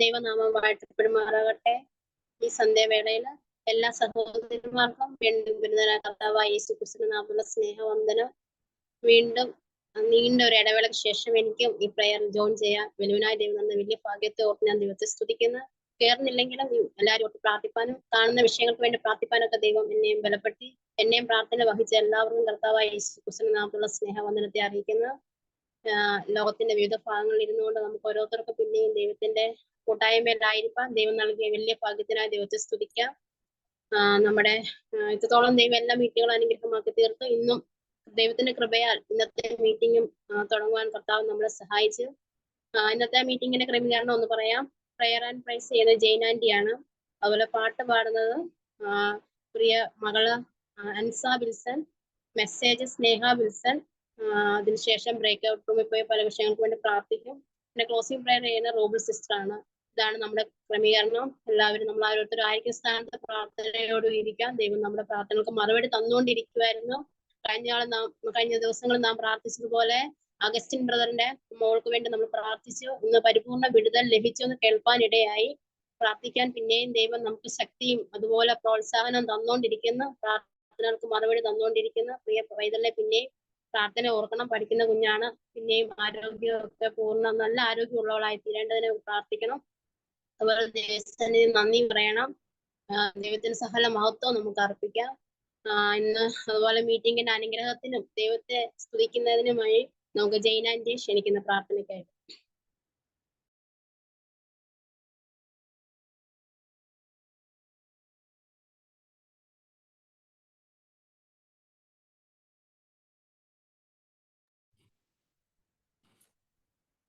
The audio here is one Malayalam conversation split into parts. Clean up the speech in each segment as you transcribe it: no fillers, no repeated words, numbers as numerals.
ദൈവനാമം വാഴ്ത്തപ്പെടുമാറാകട്ടെ. ഈ സന്ധ്യാവേളയിൽ എല്ലാ സഹോദരന്മാർക്കും വീണ്ടും ഗുരുതര കർത്താവായ യേശുക്രിസ്തുവിന്റെ നാമത്തിലുള്ള സ്നേഹവന്ദനം. വീണ്ടും നീണ്ട ഒരു ഇടവേളയ്ക്ക് ശേഷം എനിക്കും ഈ പ്രയർ ജോയിൻ ചെയ്യാൻ വെലുവിനായ ദൈവം തന്ന വലിയ ഭാഗ്യത്തെ ഓർത്ത് ഞാൻ ദൈവത്തെ സ്തുതിക്കുന്നു. കേറുന്നില്ലെങ്കിലും എല്ലാവരും ഓർത്ത് പ്രാർത്ഥിപ്പാനും കാണുന്ന വിഷയങ്ങൾക്ക് വേണ്ടി പ്രാർത്ഥിപ്പാനൊക്കെ ദൈവം എന്നെയും ബലപ്പെടുത്തി എന്നെയും പ്രാർത്ഥന വഹിച്ച എല്ലാവർക്കും കർത്താവായ യേശുക്രിസ്തുവിന്റെ നാമത്തിലുള്ള സ്നേഹവന്ദനത്തെ അറിയിക്കുന്നു. ലോകത്തിന്റെ വിവിധ ഭാഗങ്ങളിൽ ഇരുന്നുകൊണ്ട് നമുക്ക് ഓരോരുത്തർക്കും പിന്നെയും ദൈവത്തിന്റെ കൂട്ടായ്മയിലായിരിക്കാൻ ദൈവം നൽകിയ വലിയ ഭാഗ്യത്തിനായി ദൈവത്തെ സ്തുതിക്കാം. നമ്മുടെ ഇത്രത്തോളം ദൈവം എല്ലാ മീറ്റിങ്ങുകളും അനുഗ്രഹമാക്കി തീർത്തു. ഇന്നും ദൈവത്തിന്റെ കൃപയാൽ ഇന്നത്തെ മീറ്റിങ്ങും തുടങ്ങുവാൻ കർത്താവ് നമ്മളെ സഹായിച്ചു. ഇന്നത്തെ മീറ്റിങ്ങിന്റെ ക്രമീകരണം ഒന്ന് പറയാം. പ്രയർ ആൻഡ് പ്രൈസ് ചെയ്യുന്നത് ജെയിൻ ആന്റിയാണ്. അതുപോലെ പാട്ട് പാടുന്നത് പ്രിയ മകള് അൻസ വിൽസൺ, മെസ്സേജ് സ്നേഹ വിൽസൺ. അതിനുശേഷം ബ്രേക്ക് ഔട്ട് റൂമിൽ പോയി പല വിഷയങ്ങൾക്ക് വേണ്ടി പ്രാർത്ഥിക്കും. പിന്നെ ക്ലോസിംഗ് പ്രയർ ചെയ്യുന്ന റോബിൾ സിസ്റ്റർ ആണ്. ഇതാണ് നമ്മുടെ ക്രമീകരണം. എല്ലാവരും നമ്മൾ ഓരോരുത്തരും ആയിരിക്കും സ്ഥാനത്ത് പ്രാർത്ഥനയോട് ഇരിക്കാം. ദൈവം നമ്മുടെ പ്രാർത്ഥനകൾക്ക് മറുപടി തന്നുകൊണ്ടിരിക്കുമായിരുന്നു. കഴിഞ്ഞ ദിവസങ്ങളിൽ നാം പ്രാർത്ഥിച്ചതുപോലെ അഗസ്റ്റിൻ ബ്രദറിന്റെ മോൾക്ക് വേണ്ടി നമ്മൾ പ്രാർത്ഥിച്ചു. ഇന്ന് പരിപൂർണ്ണ വിടുതൽ ലഭിച്ചു എന്ന് കേൾപ്പാനിടയായി. പ്രാർത്ഥിക്കാൻ പിന്നെയും ദൈവം നമുക്ക് ശക്തിയും അതുപോലെ പ്രോത്സാഹനം തന്നുകൊണ്ടിരിക്കുന്നു. പ്രാർത്ഥനകൾക്ക് മറുപടി തന്നുകൊണ്ടിരിക്കുന്നു. പ്രിയ പൈതലിനെ പിന്നെയും പ്രാർത്ഥന ഓർക്കണം. പഠിക്കുന്ന കുഞ്ഞാണ്. പിന്നെയും ആരോഗ്യമൊക്കെ നല്ല ആരോഗ്യമുള്ളവളായി തീരേണ്ടതിനെ പ്രാർത്ഥിക്കണം. അതുപോലെ ദൈവത്തിന് നന്ദി പറയണം. ദൈവത്തിന് സകല മഹത്വം നമുക്ക് അർപ്പിക്കാം. ഇന്ന് അതുപോലെ മീറ്റിംഗിന്റെ അനുഗ്രഹത്തിനും ദൈവത്തെ സ്തുതിക്കുന്നതിനുമായി നമുക്ക് ജെയിൻ ആന്റിയെ ക്ഷണിക്കുന്ന പ്രാർത്ഥനയ്ക്കായിട്ട്.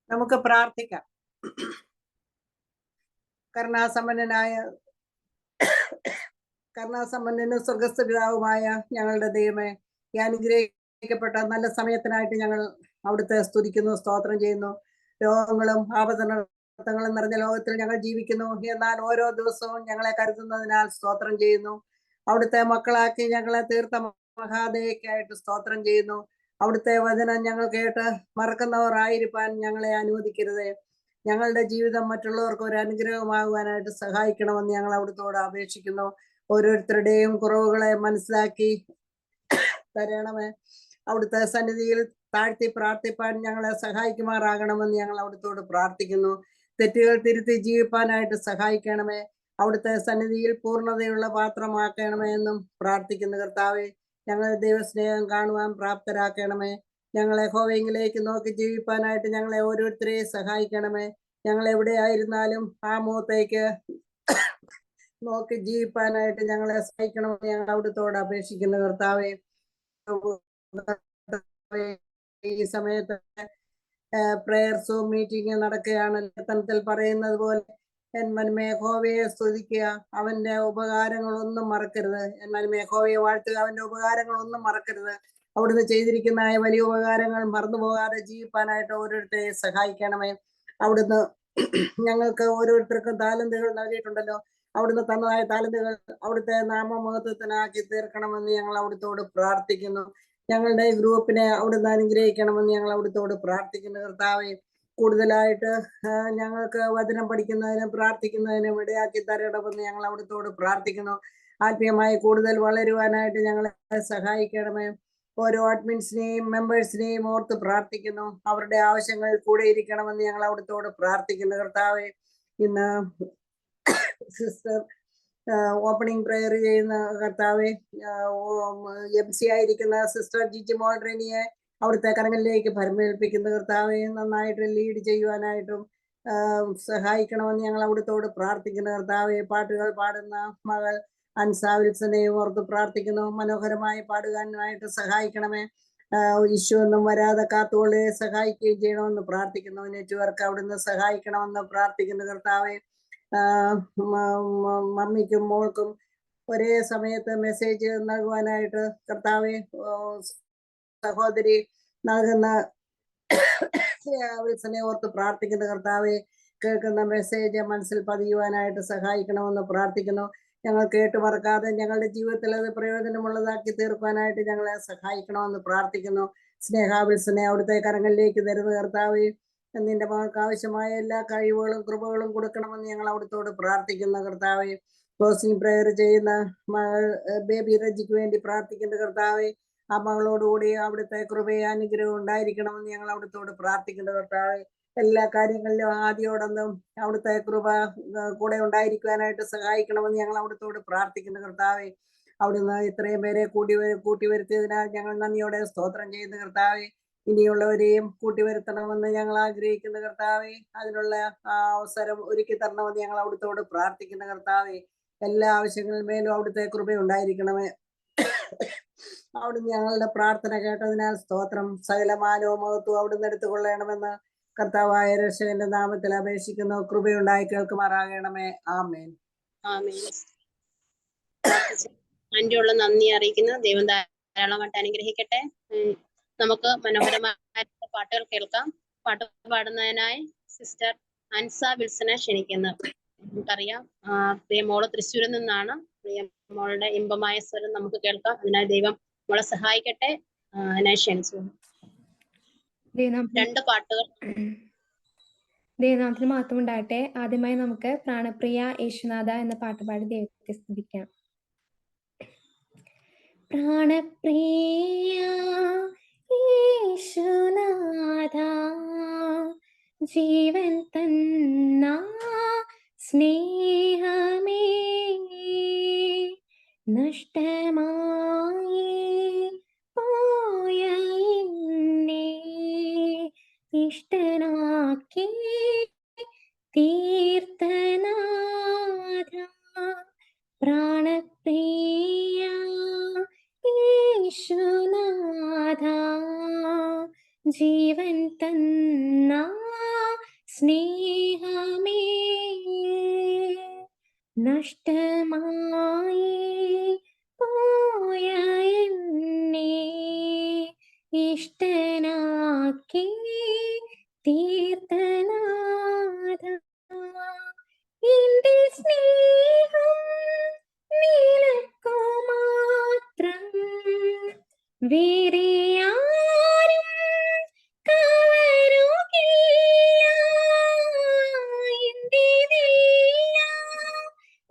നമുക്ക് പ്രാർത്ഥിക്കാം. കരുണാസമ്പന്നനും സ്വർഗസ്ഥ പിതാവുമായ ഞങ്ങളുടെ ദൈവമേ, ഈ അനുഗ്രഹിക്കപ്പെട്ട നല്ല സമയത്തിനായിട്ട് ഞങ്ങൾ അവിടുത്തെ സ്തുതിക്കുന്നു, സ്തോത്രം ചെയ്യുന്നു. രോഗങ്ങളും ആപത്തനർത്ഥങ്ങളും നിറഞ്ഞ ലോകത്തിൽ ഞങ്ങൾ ജീവിക്കുന്നു. എന്നാൽ ഓരോ ദിവസവും ഞങ്ങളെ കരുതുന്നതിനാൽ സ്തോത്രം ചെയ്യുന്നു. അവിടുത്തെ മക്കളാക്കി ഞങ്ങളെ തീർത്ത മഹാദയക്കായിട്ട് സ്തോത്രം ചെയ്യുന്നു. അവിടുത്തെ വചനം ഞങ്ങൾ കേട്ട് മറക്കുന്നവർ ആയിരിക്കാൻ ഞങ്ങളെ അനുവദിക്കരുത്. ഞങ്ങളുടെ ജീവിതം മറ്റുള്ളവർക്ക് ഒരു അനുഗ്രഹമാകുവാനായിട്ട് സഹായിക്കണമെന്ന് ഞങ്ങൾ അവിടുത്തോട് അപേക്ഷിക്കുന്നു. ഓരോരുത്തരുടെയും കുറവുകളെ മനസ്സിലാക്കി തരണമേ. അവിടുത്തെ സന്നിധിയിൽ താഴ്ത്തി പ്രാർത്ഥിപ്പാൻ ഞങ്ങളെ സഹായിക്കുമാറാകണമെന്ന് ഞങ്ങൾ അവിടുത്തോട് പ്രാർത്ഥിക്കുന്നു. തെറ്റുകൾ തിരുത്തി ജീവിപ്പാനായിട്ട് സഹായിക്കണമേ. അവിടുത്തെ സന്നിധിയിൽ പൂർണ്ണതയുള്ള പാത്രമാക്കണമേ എന്നും പ്രാർത്ഥിക്കുന്നു. കർത്താവെ, ഞങ്ങളെ ദൈവസ്നേഹം കാണുവാൻ പ്രാപ്തരാക്കണമേ. ഞങ്ങളെ യഹോവയിലേക്ക് നോക്കി ജീവിപ്പാനായിട്ട് ഞങ്ങളെ ഓരോരുത്തരെയും സഹായിക്കണമേ. ഞങ്ങൾ എവിടെയായിരുന്നാലും ആ മുഖത്തേക്ക് നോക്കി ജീവിപ്പാനായിട്ട് ഞങ്ങളെ സഹായിക്കണമെന്ന് ഞങ്ങൾ അവിടുത്തോട് അപേക്ഷിക്കുന്നു. കർത്താവെ, ഈ സമയത്ത് പ്രേയർസും മീറ്റിംഗ് നടക്കുകയാണ്. കീർത്തനത്തിൽ പറയുന്നത് പോലെ എന്മനമേ യഹോവയെ സ്തുതിക്കുക, അവന്റെ ഉപകാരങ്ങളൊന്നും മറക്കരുത്. എന്മനമേ യഹോവയെ വാഴ്ത്തുക, അവന്റെ ഉപകാരങ്ങളൊന്നും മറക്കരുത്. അവിടുന്ന് ചെയ്തിരിക്കുന്ന വലിയ ഉപകാരങ്ങൾ മറന്നു പോകാതെ ജീവിപ്പാനായിട്ട് ഓരോരുത്തരെയും സഹായിക്കണമേ. അവിടുന്ന് ഞങ്ങൾക്ക് ഓരോരുത്തർക്കും താലന്തുകൾ നൽകിയിട്ടുണ്ടല്ലോ. അവിടുന്ന് തന്നതായ താലന്തുകൾ അവിടുത്തെ നാമമഹത്വത്തിനാക്കി തീർക്കണമെന്ന് ഞങ്ങൾ അവിടുത്തോട് പ്രാർത്ഥിക്കുന്നു. ഞങ്ങളുടെ ഗ്രൂപ്പിനെ അവിടുന്ന് അനുഗ്രഹിക്കണമെന്ന് ഞങ്ങൾ അവിടുത്തോട് പ്രാർത്ഥിക്കുന്നു. കർത്താവെ, കൂടുതലായിട്ട് ഞങ്ങൾക്ക് വചനം പഠിക്കുന്നതിനും പ്രാർത്ഥിക്കുന്നതിനും ഇടയാക്കി തരണമെന്ന് ഞങ്ങൾ അവിടുത്തോട് പ്രാർത്ഥിക്കുന്നു. ആത്മീയമായി കൂടുതൽ വളരുവാനായിട്ട് ഞങ്ങളെ സഹായിക്കണമേ. ഓരോ അഡ്മിൻസിനെയും മെമ്പേഴ്സിനെയും ഓർത്ത് പ്രാർത്ഥിക്കുന്നു. അവരുടെ ആവശ്യങ്ങളിൽ കൂടെ ഇരിക്കണമെന്ന് ഞങ്ങൾ അവിടുത്തോട് പ്രാർത്ഥിക്കുന്നു. കർത്താവെ, ഇന്ന് സിസ്റ്റർ ഓപ്പണിംഗ് പ്രയർ ചെയ്യുന്ന കർത്താവെ, MC ആയിരിക്കുന്ന സിസ്റ്റർ ജിജി മോൾറേനിയെ അവിടുത്തെ കരങ്ങളിലേക്ക് ഭരമേൽപ്പിക്കുന്ന കർത്താവെ, നന്നായിട്ട് ലീഡ് ചെയ്യുവാനായിട്ടും സഹായിക്കണമെന്ന് ഞങ്ങൾ അവിടുത്തോട് പ്രാർത്ഥിക്കുന്ന കർത്താവെ. പാട്ടുകൾ പാടുന്ന മകൾ അൻസ വിൽസനെയും ഓർത്ത് പ്രാർത്ഥിക്കുന്നു. മനോഹരമായി പാടുവാനായിട്ട് സഹായിക്കണമേ. ഇഷ്യൂ ഒന്നും വരാതെ കാത്തുകൊള്ളെ സഹായിക്കുകയും ചെയ്യണമെന്ന് പ്രാർത്ഥിക്കുന്നു. നെറ്റ്വർക്ക് അവിടുന്ന് സഹായിക്കണമെന്ന് പ്രാർത്ഥിക്കുന്നു. കർത്താവെ, മമ്മിക്കും മോൾക്കും ഒരേ സമയത്ത് മെസ്സേജ് നൽകുവാനായിട്ട് കർത്താവെ, സഹോദരി നൽകുന്ന വിൽസനെ ഓർത്ത് പ്രാർത്ഥിക്കുന്ന കർത്താവെ, കേൾക്കുന്ന മെസ്സേജ് മനസ്സിൽ പതിയുവാനായിട്ട് സഹായിക്കണമെന്ന് പ്രാർത്ഥിക്കുന്നു. ഞങ്ങൾ കേട്ടു മറക്കാതെ ഞങ്ങളുടെ ജീവിതത്തിൽ അത് പ്രയോജനമുള്ളതാക്കി തീർക്കാനായിട്ട് ഞങ്ങളെ സഹായിക്കണമെന്ന് പ്രാർത്ഥിക്കുന്നു. സ്നേഹാവിൽസനെ അവിടുത്തെ കരങ്ങളിലേക്ക് തരുന്ന കർത്താവേ, നിന്റെ മകൾക്ക് ആവശ്യമായ എല്ലാ കഴിവുകളും കൃപകളും കൊടുക്കണമെന്ന് ഞങ്ങൾ അവിടുത്തോട് പ്രാർത്ഥിക്കുന്ന കർത്താവേ. ക്ലോസിംഗ് പ്രയർ ചെയ്യുന്ന മകൾ ബേബി റജിക്ക് വേണ്ടി പ്രാർത്ഥിക്കുന്ന കർത്താവേ, ആ മകളോടുകൂടി അവിടുത്തെ കൃപയും അനുഗ്രഹവും ഉണ്ടായിരിക്കണമെന്ന് ഞങ്ങൾ അവിടുത്തോട് പ്രാർത്ഥിക്കുന്ന കർത്താവേ. എല്ലാ കാര്യങ്ങളിലും ആദ്യോടൊന്നും അവിടുത്തെ കൃപ കൂടെ ഉണ്ടായിരിക്കുവാനായിട്ട് സഹായിക്കണമെന്ന് ഞങ്ങൾ അവിടുത്തോട് പ്രാർത്ഥിക്കുന്ന കർത്താവേ. അവിടുന്ന് ഇത്രയും പേരെ കൂട്ടി വരുത്തിയതിനാൽ ഞങ്ങൾ നന്ദിയോടെ സ്തോത്രം ചെയ്യുന്ന കർത്താവേ. ഇനിയുള്ളവരെയും കൂട്ടി വരുത്തണമെന്ന് ഞങ്ങൾ ആഗ്രഹിക്കുന്ന കർത്താവേ. അതിനുള്ള അവസരം ഒരുക്കി തരണമെന്ന് ഞങ്ങൾ അവിടുത്തോട് പ്രാർത്ഥിക്കുന്ന കർത്താവേ. എല്ലാ ആവശ്യങ്ങളിന്മേലും അവിടുത്തെ കൃപ ഉണ്ടായിരിക്കണമേ. അവിടുന്ന് ഞങ്ങളുടെ പ്രാർത്ഥന കേട്ടതിനാൽ സ്തോത്രം. സകല മാനവും മഹത്വവും അവിടുന്ന് എടുത്തുകൊള്ളണമെന്ന് കർത്താവായ രക്ഷകന്റെ നാമത്തിൽ അപേക്ഷിക്കുന്നു. കൃപയുണ്ടായി കേൾക്കുമാറാകണമേ. ആമേൻ. ആന്റിയുള്ള നന്ദി അറിയിക്കുന്നു. ദൈവം ധാരാളമായിട്ട് അനുഗ്രഹിക്കട്ടെ. നമുക്ക് മനോഹരമായ പാട്ടുകൾ കേൾക്കാം. പാട്ട് പാടുന്നതിനായി സിസ്റ്റർ അൻസ വിൽസനെ ക്ഷണിക്കുന്നു. നമുക്കറിയാം പ്രിയ മോള് തൃശ്ശൂരിൽ നിന്നാണ്. പ്രിയ മോളുടെ ഇമ്പമായ സ്വരം നമുക്ക് കേൾക്കാം. അതിനായി ദൈവം മോളെ സഹായിക്കട്ടെ. അതിനായി ക്ഷണിച്ചു. 2 പാട്ടുകൾ. ദൈവനാമത്തിന് മഹത്വം ഉണ്ടാകട്ടെ. ആദ്യമായി നമുക്ക് പ്രാണപ്രിയ യേശുനാഥ എന്ന പാട്ട് പാടി ദൈവത്തെ സ്തുതിക്കാം. പ്രാണപ്രിയ യേശുനാഥ, ജീവൻ തന്ന സ്നേഹമേ, നഷ്ടമായി പോയ എന്നെ ഇഷ്ടനാക്കി തീർത്തനാഥ. പ്രാണപ്രിയ യേശുനാഥ, ജീവൻ തന്ന സ്നേഹമേ, നഷ്ടമായി പോയ എന്നെ ഇഷ്ടനാക്കി തീർത്തനാഥ. എന്റെ സ്നേഹം നിനക്കു മാത്രം, വേറെ ആരും കവരുകില്ല. എന്റേതെല്ലാം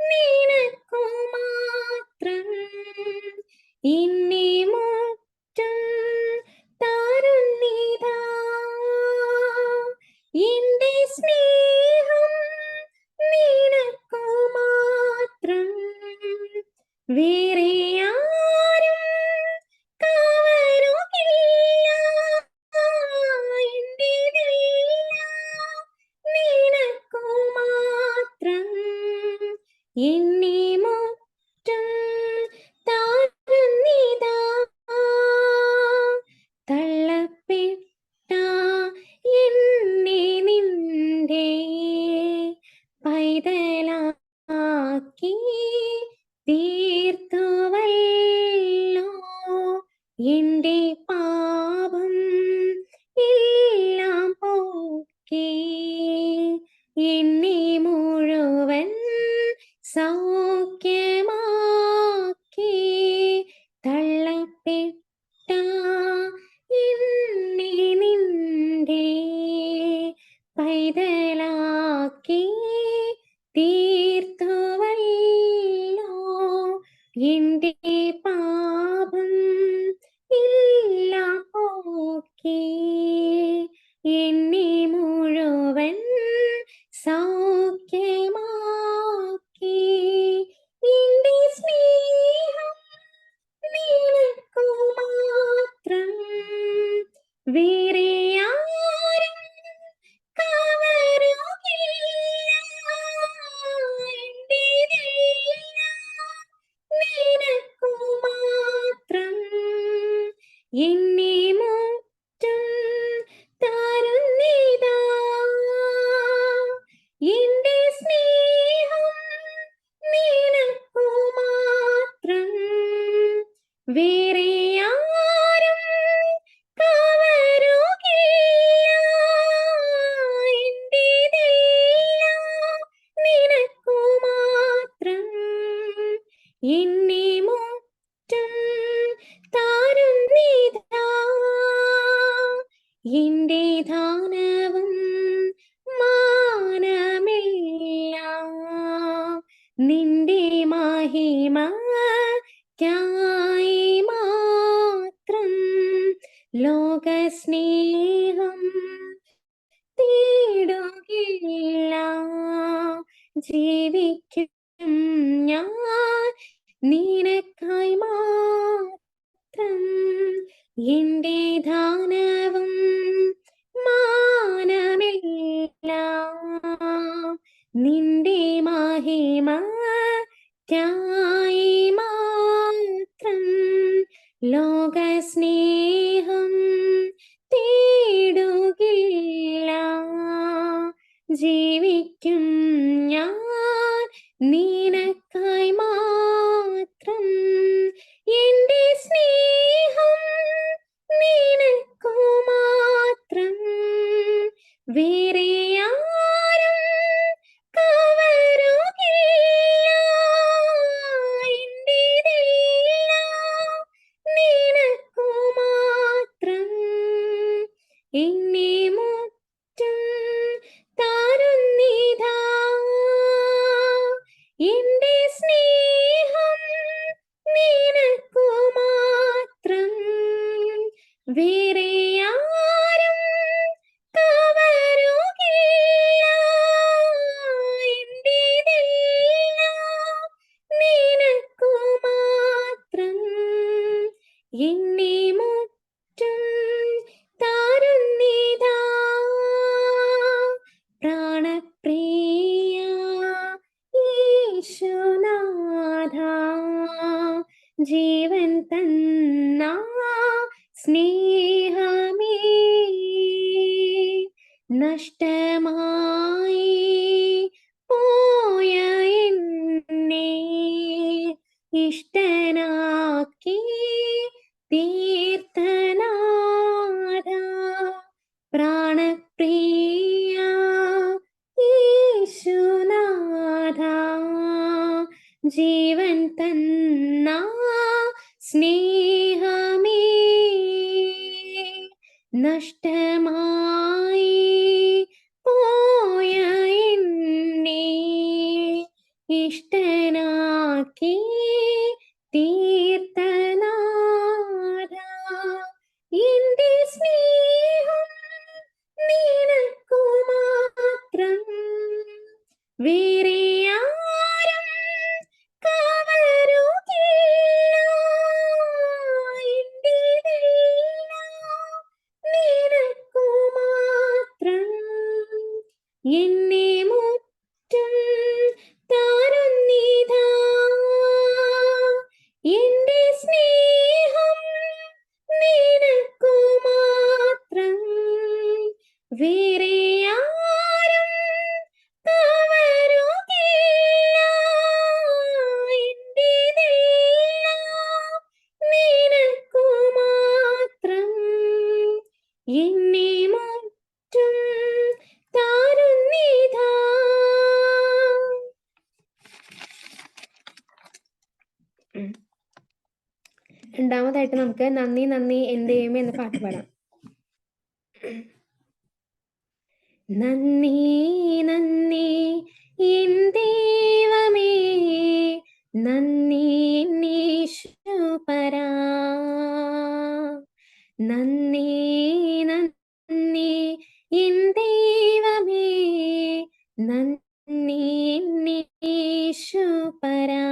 നിനക്കു മാത്രം, എന്നെ മുറ്റും തരുന്നിതാ. എന്റെ സ്നേഹം നിനക്കു മാത്രം, വേറെ ആരും കവരുകില്ല. എന്റേതെല്ലാം നിനക്കു മാത്രം, എന്നെ മുറ്റും തരുന്നിതാ. തള്ളപ്പെട്ട എന്നെ നിന്റെ പൈതലാക്കി തീർത്തുവല്ലോ. എന്റെ പാപം എല്ലാം പോക്കി എന്നെ മുഴുവൻ സൗഖ്യമാക്കി. തള്ളപ്പെട്ട എന്നെ നിന്റെ പൈതലാക്കി തീർത്തുവല്ലോ. എന്റെ പാപം എല്ലാം പോക്കി എന്നെ മുഴുവൻ സൗഖ്യമാക്കി. എന്റെ സ്നേഹം നിനക്കു മാത്രം, വേറെ ആരും കവരുകില്ല. എന്റേതെല്ലാം നിനക്കു മാത്രം, എന്നെ മുറ്റും തരുന്നിതാ. ജീവിക്കും ഞാൻ നിനക്കായി മാത്രം. എന്റെ ദാനവും മാനമെല്ലാം നിന്റെ മഹിമയ്ക്കായി മാത്രം. ലോകസ്നേഹം തേടുകില്ല, ജീവിക്കും ഞാൻ നിനക്കായി മാത്രം. എന്റെ സ്നേഹം നിനക്കു മാത്രം, വേറെ ആരും കവരുകില്ല. എന്റേതെല്ലാം നിനക്കു മാത്രം. എന്നെ മുറ്റും താരുന്നിതാ എന്റെ സ്നേഹം നിനക്കു മാത്രം, വേറെ ആരും കവരുകില്ല. എന്റേതെല്ലാം നിനക്കു മാത്രം. എന്നെ മുറ്റും താരുന്നിതാ പ്രാണപ്രിയ യേശുനാഥ, ജീവൻ തന്ന സ്നേഹമേ, നഷ്ടമായി പോയ എന്നെ ഇഷ്ടനാക്കി തീർത്ഥനാഥ. പ്രാണപ്രിയ യേശുനാഥ, ജീവൻ തന്ന സ്നേഹമേ, നഷ്ടമായി പോയ എന്നെ ഇഷ്ടനാക്കി തീർത്ഥനാഥ. എന്റെ സ്നേഹം നിനക്കു മാത്രം, വേറെ ആരും കവരുകില്ല. എന്റേതെല്ലാം നിനക്കു മാത്രം. എന്നെ മുറ്റും താരുന്നിതാ എന്റെ സ്നേഹം നിനക്കു മാത്രം, വേറെ ആരും കവരുകില്ല. എന്റേതെല്ലാം നിനക്കു മാത്രം. എന്നെ മുറ്റും താരുന്നിതാ. രണ്ടാമതായിട്ട് നമുക്ക് നന്ദി നന്ദി എന്റെ ദൈവമേ എന്ന പാട്ട് പാടാം. നന്ദി നന്ദി എൻ ദൈവമേ, നന്ദി യേശുപരാ, നന്ദി നന്ദി എൻ ദൈവമേ, നന്ദി യേശുപരാ.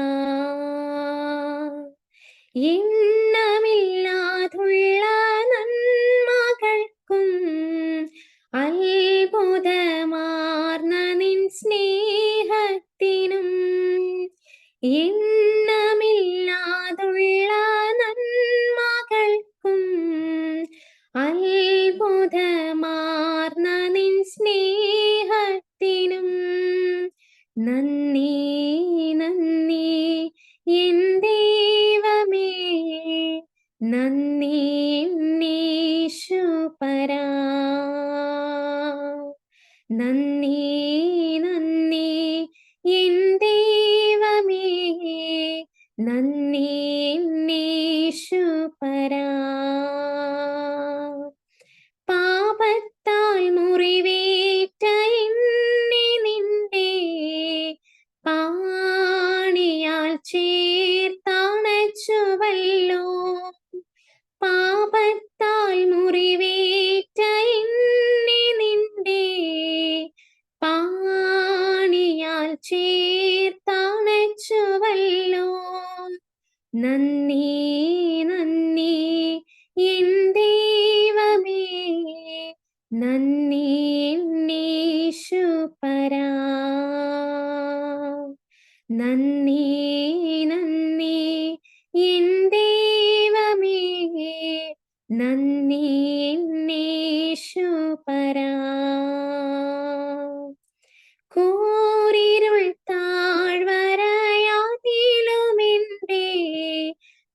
എണ്ണമില്ലാതുള്ള നന്മകൾക്കും അത്ഭുതമാർന്ന നിൻ സ്നേഹത്തിനും, എണ്ണമില്ലാതുള്ള നന്മകൾക്കും അത്ഭുതമാർന്ന നിൻ സ്നേഹത്തിനും നന്ദി നന്ദി എൻ ദൈവമേ, നന്ദി യേശുപരാ, നന്ദി നന്ദി എൻ ദൈവമേ, നന്ദി യേശുപരാ. പാപത്താൽ മുറിവേറ്റ എന്നെ നിന്റെ പാണിയാൽ ചേർത്തണച്ചുവല്ലോ, പാപത്താൽ മുറിവേറ്റ എന്നെ നിന്റെ നന്ദി എന്നീശുപരാ. നന്ദി നന്ദി എൻ ദൈവമേ, നന്ദി എന്നീശുപരാ. കൂരിരുൾ താഴ്വരയാതിലുമെന്റെ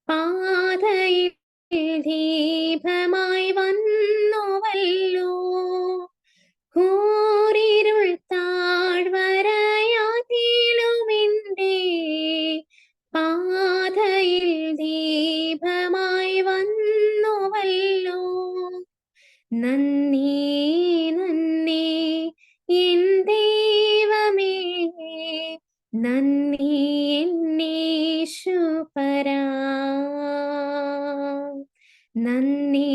പാതയിൽ ദീപമായി വന്നുവല്ലോ. കൂരിരുൾ താഴ്വരയാതിലുമെന്റെ പാതയിൽ ദീപമായി വന്നുവല്ലോ. നന്ദി നന്ദി എൻ ദൈവമേ, നന്ദി എന്നീശുപരാ. നന്ദി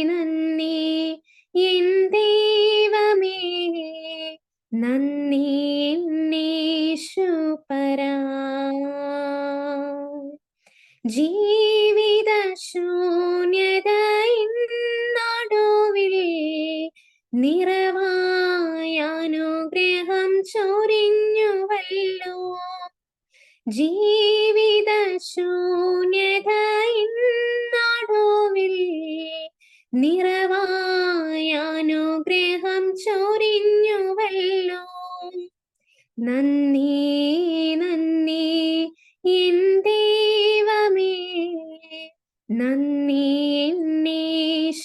നന്ദി എൻ ദൈവമേ, നന്ദി എന്നീശുപരാ. ജീവിത ശൂന്യതയിൻ നടുവിൽ നിറവായ അനുഗ്രഹം ചൊരിഞ്ഞുവല്ലോ. ജീവിത ശൂന്യതയിൻ നടുവിൽ നിറവായ അനുഗ്രഹം ചൊരിഞ്ഞുവല്ലോ. നന്ദി നന്ദി എൻ ദൈവമേ, നന്ദി എന്നീശുപരാ.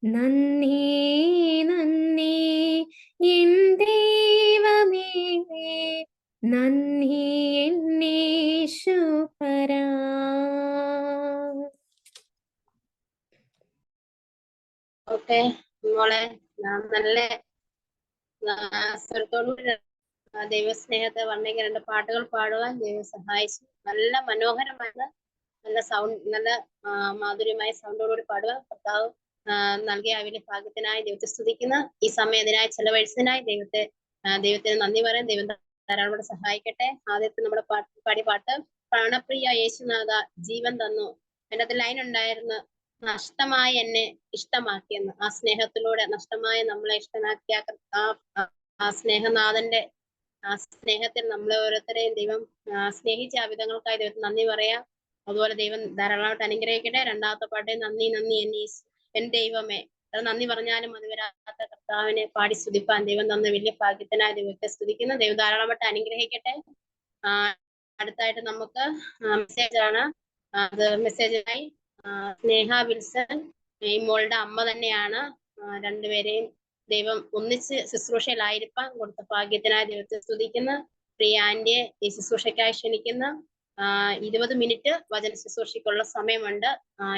നന്ദി നന്ദി എൻ ദൈവമേ, നന്ദി എന്നീശുപരാ. ഓക്കെ മോളെ, നല്ല സ്വരത്തോടുകൂടി ദൈവസ്നേഹത്തെ വർണ്ണിക്കാൻ 2 പാട്ടുകൾ പാടുവാൻ ദൈവം സഹായിച്ചു. നല്ല മനോഹരമായ, നല്ല സൗണ്ട്, നല്ല മാധുര്യമായ സൗണ്ടോടുകൂടി പാടുവാൻ കർത്താവ് നൽകിയ വലിയ ഭാഗ്യത്തിനായി ദൈവത്തെ സ്തുതിക്കുന്ന ഈ സമയം ഇതിനായി ചെലവഴിച്ചതിനായി ദൈവത്തിന് നന്ദി പറയാൻ ദൈവം ധാരാളം സഹായിക്കട്ടെ. ആദ്യത്തെ നമ്മുടെ പാടിയ പാട്ട് പ്രാണപ്രിയ യേശുനാഥ ജീവൻ തന്നു. എൻ്റെ അത് ലൈൻ ഉണ്ടായിരുന്നു, നഷ്ടമായി എന്നെ ഇഷ്ടമാക്കിയെന്ന്. ആ സ്നേഹത്തിലൂടെ നഷ്ടമായ നമ്മളെ ഇഷ്ടമാക്കിയ ആ സ്നേഹനാഥന്റെ ആ സ്നേഹത്തിൽ നമ്മളെ ഓരോരുത്തരെയും ദൈവം സ്നേഹിച്ച ആ വിധങ്ങൾക്കായി ദൈവത്തിന് നന്ദി പറയാം. അതുപോലെ ദൈവം ധാരാളമായിട്ട് അനുഗ്രഹിക്കട്ടെ. രണ്ടാമത്തെ പാട്ട് നന്ദി നന്ദി എൻ ദൈവമേ. അത് നന്ദി പറഞ്ഞാലും അത് വരാത്ത കർത്താവിനെ പാടി സ്തുതിപ്പാൻ ദൈവം തന്ന വലിയ ഭാഗ്യത്തിനായി ദൈവത്തെ സ്തുതിക്കുന്ന ദൈവം ധാരാളമായിട്ട് അനുഗ്രഹിക്കട്ടെ. അടുത്തായിട്ട് നമുക്ക് മെസ്സേജ് ആണ്. അത് മെസ്സേജായി സ്നേഹ വിൽസൺ, ഈ മോളുടെ അമ്മ തന്നെയാണ്. രണ്ടുപേരെയും ദൈവം ഒന്നിച്ച് ശുശ്രൂഷയിലായിരിക്കാൻ കൊടുത്ത ഭാഗ്യത്തിനായി ദൈവത്തെ സ്തുതിക്കുന്ന പ്രിയ ആന്റിയെ ഈ ശുശ്രൂഷയ്ക്കായി ക്ഷണിക്കുന്ന 20 മിനിറ്റ് വചന ശുശ്രൂഷയ്ക്കുള്ള സമയമുണ്ട്.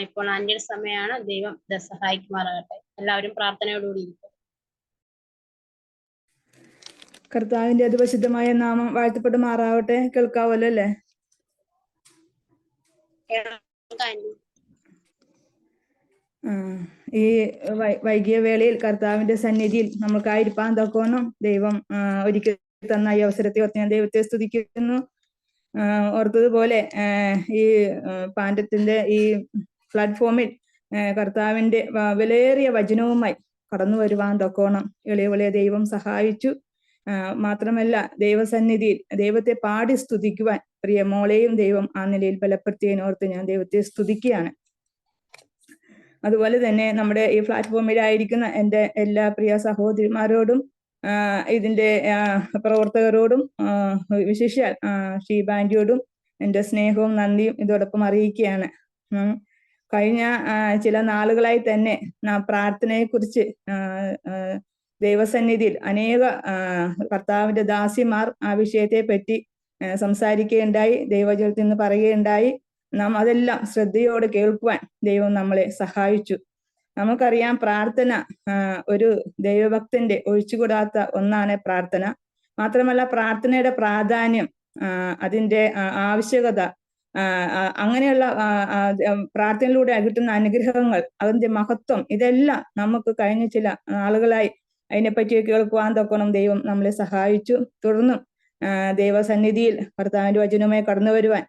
ഇപ്പോൾ ആന്റിയുടെ സമയമാണ്. ദൈവം സഹായിക്കുമാറാകട്ടെ. എല്ലാവരും പ്രാർത്ഥനയോടുകൂടി ഇരിക്കും. കർത്താവിന്റെ അതിപരിശുദ്ധമായ നാമം വാഴ്ത്തപ്പെടുമാറാവട്ടെ. കേൾക്കാവല്ലോ അല്ലേ? ഈ വൈകിയ വേളയിൽ കർത്താവിന്റെ സന്നിധിയിൽ നമ്മൾക്കായിരിക്കാൻ തക്കോണം ദൈവം ഒരിക്കൽ തന്ന ഈ അവസരത്തെ ഓർത്ത് ഞാൻ ദൈവത്തെ സ്തുതിക്കുന്നു. ഓർത്തതുപോലെ ഈ പാൻഡത്തിന്റെ ഈ പ്ലാറ്റ്ഫോമിൽ കർത്താവിന്റെ വിലയേറിയ വചനവുമായി കടന്നു വരുവാൻ തക്കോണം എളിയ ദൈവം സഹായിച്ചു. മാത്രമല്ല ദൈവസന്നിധിയിൽ ദൈവത്തെ പാടി സ്തുതിക്കുവാൻ പ്രിയ മോളെയും ദൈവം ആ നിലയിൽ ബലപ്പെടുത്തിയതിനോർത്ത് ഞാൻ ദൈവത്തെ സ്തുതിക്കുകയാണ്. അതുപോലെ തന്നെ നമ്മുടെ ഈ പ്ലാറ്റ്ഫോമിലായിരിക്കുന്ന എൻ്റെ എല്ലാ പ്രിയ സഹോദരിമാരോടും ഇതിന്റെ പ്രവർത്തകരോടും വിശേഷാൽ ഷീബാൻഡിയോടും എൻ്റെ സ്നേഹവും നന്ദിയും ഇതോടൊപ്പം അറിയിക്കുകയാണ്. കഴിഞ്ഞ ചില നാളുകളായി തന്നെ പ്രാർത്ഥനയെക്കുറിച്ച് ദൈവസന്നിധിയിൽ അനേക കർത്താവിന്റെ ദാസിമാർ ആ വിഷയത്തെ പറ്റി സംസാരിക്കുകയുണ്ടായി, ദൈവജനത്തിൽ നിന്ന് പറയുകയുണ്ടായി. നാം അതെല്ലാം ശ്രദ്ധയോടെ കേൾക്കുവാൻ ദൈവം നമ്മളെ സഹായിച്ചു. നമുക്കറിയാം, പ്രാർത്ഥന ഒരു ദൈവഭക്തന്റെ ഒഴിച്ചുകൂടാത്ത ഒന്നാണ് പ്രാർത്ഥന. മാത്രമല്ല പ്രാർത്ഥനയുടെ പ്രാധാന്യം, അതിന്റെ ആവശ്യകത, അങ്ങനെയുള്ള പ്രാർത്ഥനയിലൂടെ കിട്ടുന്ന അനുഗ്രഹങ്ങൾ, അതിന്റെ മഹത്വം, ഇതെല്ലാം നമുക്ക് കഴിഞ്ഞ ചില നാളുകളായി അതിനെപ്പറ്റി കേൾക്കുവാൻ തൊക്കണം ദൈവം നമ്മളെ സഹായിച്ചു. തുടർന്നും ദൈവസന്നിധിയിൽ കർത്താവിന്റെ വചനവുമായി കടന്നു വരുവാൻ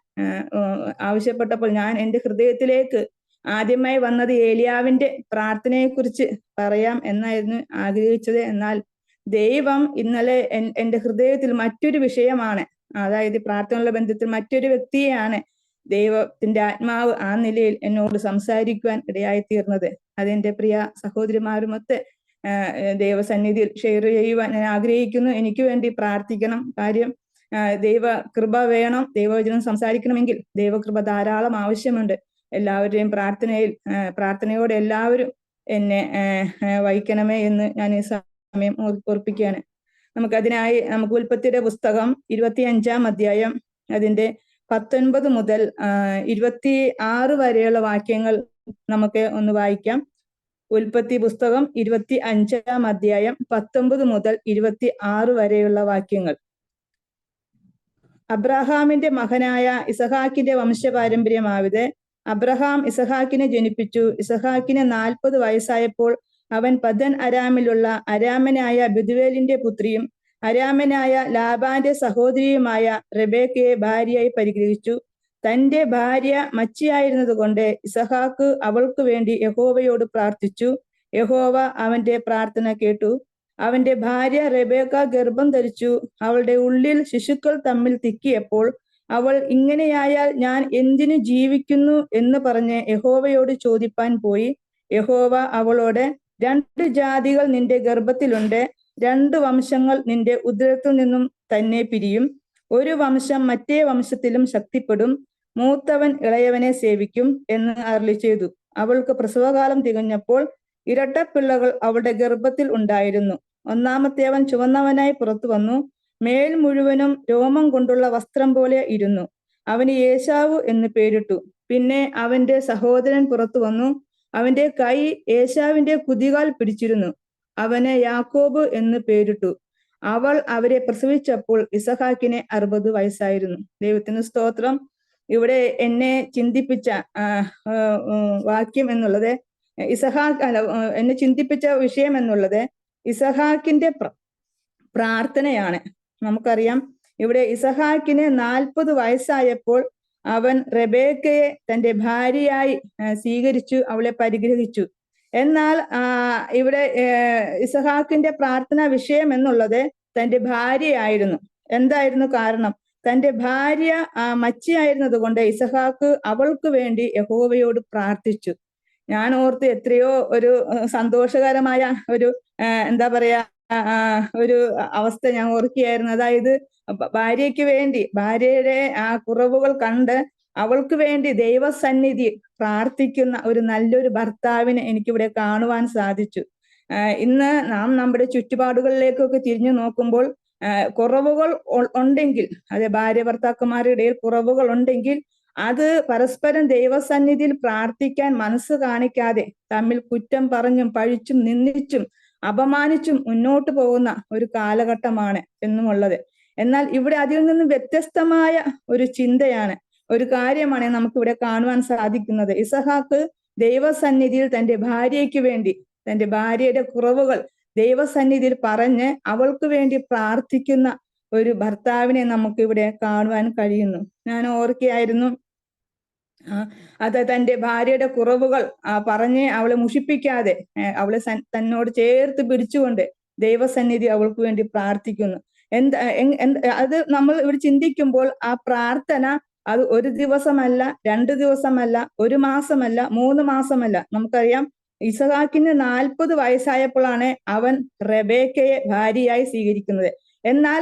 ആവശ്യപ്പെട്ടപ്പോൾ ഞാൻ എൻ്റെ ഹൃദയത്തിലേക്ക് ആദ്യമായി വന്നത് ഏലിയാവിന്റെ പ്രാർത്ഥനയെക്കുറിച്ച് പറയാം എന്നായിരുന്നു ആഗ്രഹിച്ചത്. എന്നാൽ ദൈവം ഇന്നലെ എൻ്റെ ഹൃദയത്തിൽ മറ്റൊരു വിഷയമാണ്, അതായത് പ്രാർത്ഥനയുള്ള ബന്ധത്തിൽ മറ്റൊരു വ്യക്തിയെയാണ് ദൈവത്തിന്റെ ആത്മാവ് ആ നിലയിൽ എന്നോട് സംസാരിക്കുവാൻ ഇടയായി തീർന്നത്. അതെന്റെ പ്രിയ സഹോദരിമാരുമൊത്ത് ദൈവസന്നിധിയിൽ ഷെയർ ചെയ്യുവാൻ ഞാൻ ആഗ്രഹിക്കുന്നു. എനിക്ക് വേണ്ടി പ്രാർത്ഥിക്കണം. കാര്യം ദൈവ കൃപ വേണം. ദൈവവചനം സംസാരിക്കണമെങ്കിൽ ദൈവകൃപ ധാരാളം ആവശ്യമുണ്ട്. എല്ലാവരുടെയും പ്രാർത്ഥനയോടെ എല്ലാവരും എന്നെ വഹിക്കണമേ എന്ന് ഞാൻ ഈ സമയം ഓർപ്പിക്കുകയാണ്. നമുക്കതിനായി നമുക്ക് ഉൽപ്പത്തിയുടെ പുസ്തകം 25-ാം അധ്യായം അതിന്റെ 19 മുതൽ 26 വരെയുള്ള വാക്യങ്ങൾ നമുക്ക് ഒന്ന് വായിക്കാം. ഉൽപ്പത്തി പുസ്തകം 25-ാം അധ്യായം 19 മുതൽ 26 വരെയുള്ള വാക്യങ്ങൾ. അബ്രഹാമിന്റെ മകനായ ഇസഹാക്കിന്റെ വംശപാരമ്പര്യമാവിത്. അബ്രഹാം ഇസഹാക്കിനെ ജനിപ്പിച്ചു. ഇസഹാക്കിന് 40 വയസ്സായപ്പോൾ അവൻ പദൻ അരാമിലുള്ള അരാമനായ ബെഥുവേലിന്റെ പുത്രിയും അരാമനായ ലാബാന്റെ സഹോദരിയുമായ റെബേക്കയെ ഭാര്യയായി പരിഗ്രഹിച്ചു. തന്റെ ഭാര്യ മച്ചിയായിരുന്നത് കൊണ്ട് ഇസഹാക്ക് അവൾക്ക് വേണ്ടി യഹോവയോട് പ്രാർത്ഥിച്ചു. യഹോവ അവന്റെ പ്രാർത്ഥന കേട്ടു. അവന്റെ ഭാര്യ റെബേക്ക ഗർഭം ധരിച്ചു. അവളുടെ ഉള്ളിൽ ശിശുക്കൾ തമ്മിൽ തിക്കിയപ്പോൾ അവൾ, ഇങ്ങനെയായാൽ ഞാൻ എന്തിനു ജീവിക്കുന്നു എന്ന് പറഞ്ഞ് യഹോവയോട് ചോദിപ്പാൻ പോയി. യഹോവ അവളോട്, 2 ജാതികൾ നിന്റെ ഗർഭത്തിലുണ്ട്, 2 വംശങ്ങൾ നിന്റെ ഉദരത്തിൽ നിന്നും തന്നെ പിരിയും. ഒരു വംശം മറ്റേ വംശത്തിലും ശക്തിപ്പെടും. മൂത്തവൻ ഇളയവനെ സേവിക്കും എന്ന് അരുളി ചെയ്തു. അവൾക്ക് പ്രസവകാലം തികഞ്ഞപ്പോൾ ഇരട്ടപ്പിള്ളകൾ അവളുടെ ഗർഭത്തിൽ ഉണ്ടായിരുന്നു. ഒന്നാമത്തേവൻ ചുവന്നവനായി പുറത്തു വന്നു. മേൽ മുഴുവനും രോമം കൊണ്ടുള്ള വസ്ത്രം പോലെ ഇരുന്നു. അവന് ഏശാവു എന്ന് പേരിട്ടു. പിന്നെ അവന്റെ സഹോദരൻ പുറത്തു വന്നു. അവന്റെ കൈ ഏശാവിന്റെ കുതികാൽ പിടിച്ചിരുന്നു. അവന് യാക്കോബ് എന്ന് പേരിട്ടു. അവൾ അവരെ പ്രസവിച്ചപ്പോൾ ഇസഹാക്കിന് 60 വയസ്സായിരുന്നു. ദൈവത്തിന് സ്തോത്രം. ഇവിടെ എന്നെ ചിന്തിപ്പിച്ച വാക്യം എന്നുള്ളത് എന്നെ ചിന്തിപ്പിച്ച വിഷയം എന്നുള്ളത് ഇസഹാക്കിന്റെ പ്രാർത്ഥനയാണ്. നമുക്കറിയാം, ഇവിടെ ഇസഹാക്കിന് 40 വയസ്സായപ്പോൾ അവൻ റെബേക്കയെ തന്റെ ഭാര്യയായി സ്വീകരിച്ചു, അവളെ പരിഗ്രഹിച്ചു. എന്നാൽ ഇവിടെ ഇസഹാക്കിന്റെ പ്രാർത്ഥനാ വിഷയം എന്നുള്ളത് തന്റെ ഭാര്യയായിരുന്നു. എന്തായിരുന്നു കാരണം? തന്റെ ഭാര്യ മച്ചിയായിരുന്നത് കൊണ്ട് ഇസഹാക്ക് അവൾക്ക് വേണ്ടി യഹോവയോട് പ്രാർത്ഥിച്ചു. ഞാൻ ഓർത്ത് എത്രയോ ഒരു സന്തോഷകരമായ ഒരു എന്താ പറയാ ഒരു അവസ്ഥ ഞാൻ ഓർക്കുകയായിരുന്നു. അതായത് ഭാര്യയ്ക്ക് വേണ്ടി, ഭാര്യയുടെ ആ കുറവുകൾ കണ്ട് അവൾക്ക് വേണ്ടി ദൈവസന്നിധി പ്രാർത്ഥിക്കുന്ന ഒരു നല്ലൊരു ഭർത്താവിനെ എനിക്കിവിടെ കാണുവാൻ സാധിച്ചു. ഇന്ന് നാം നമ്മുടെ ചുറ്റുപാടുകളിലേക്കൊക്കെ തിരിഞ്ഞു നോക്കുമ്പോൾ കുറവുകൾ ഉണ്ടെങ്കിൽ, അതെ, ഭാര്യ ഭർത്താക്കന്മാരുടെ ഇടയിൽ കുറവുകൾ ഉണ്ടെങ്കിൽ അത് പരസ്പരം ദൈവസന്നിധിയിൽ പ്രാർത്ഥിക്കാൻ മനസ്സ് കാണിക്കാതെ തമ്മിൽ കുറ്റം പറഞ്ഞും പഴിച്ചും നിന്ദിച്ചും അപമാനിച്ചും മുന്നോട്ട് പോകുന്ന ഒരു കാലഘട്ടമാണ് എന്നുമുള്ളത്. എന്നാൽ ഇവിടെ അതിൽ നിന്നും വ്യത്യസ്തമായ ഒരു ചിന്തയാണ്, ഒരു കാര്യമാണ് നമുക്കിവിടെ കാണുവാൻ സാധിക്കുന്നത്. ഇസഹാക്ക് ദൈവസന്നിധിയിൽ തന്റെ ഭാര്യയ്ക്ക് വേണ്ടി, തന്റെ ഭാര്യയുടെ കുറവുകൾ ദൈവസന്നിധിയിൽ പറഞ്ഞ് അവൾക്ക് വേണ്ടി പ്രാർത്ഥിക്കുന്ന ഒരു ഭർത്താവിനെ നമുക്കിവിടെ കാണുവാൻ കഴിയുന്നു. ഞാൻ ഓർക്കുകയായിരുന്നു, അത് തന്റെ ഭാര്യയുടെ കുറവുകൾ പറഞ്ഞ് അവളെ മുഷിപ്പിക്കാതെ അവളെ തന്നോട് ചേർത്ത് പിടിച്ചുകൊണ്ട് ദൈവസന്നിധി അവൾക്ക് വേണ്ടി പ്രാർത്ഥിക്കുന്നു. അത് നമ്മൾ ഇവിടെ ചിന്തിക്കുമ്പോൾ ആ പ്രാർത്ഥന അത് 1 ദിവസമല്ല, 2 ദിവസമല്ല, 1 മാസമല്ല, 3 മാസമല്ല. നമുക്കറിയാം, ഇസഹാക്കിന് 40 വയസ്സായപ്പോഴാണ് അവൻ റെബേക്കയെ ഭാര്യയായി സ്വീകരിക്കുന്നത്. എന്നാൽ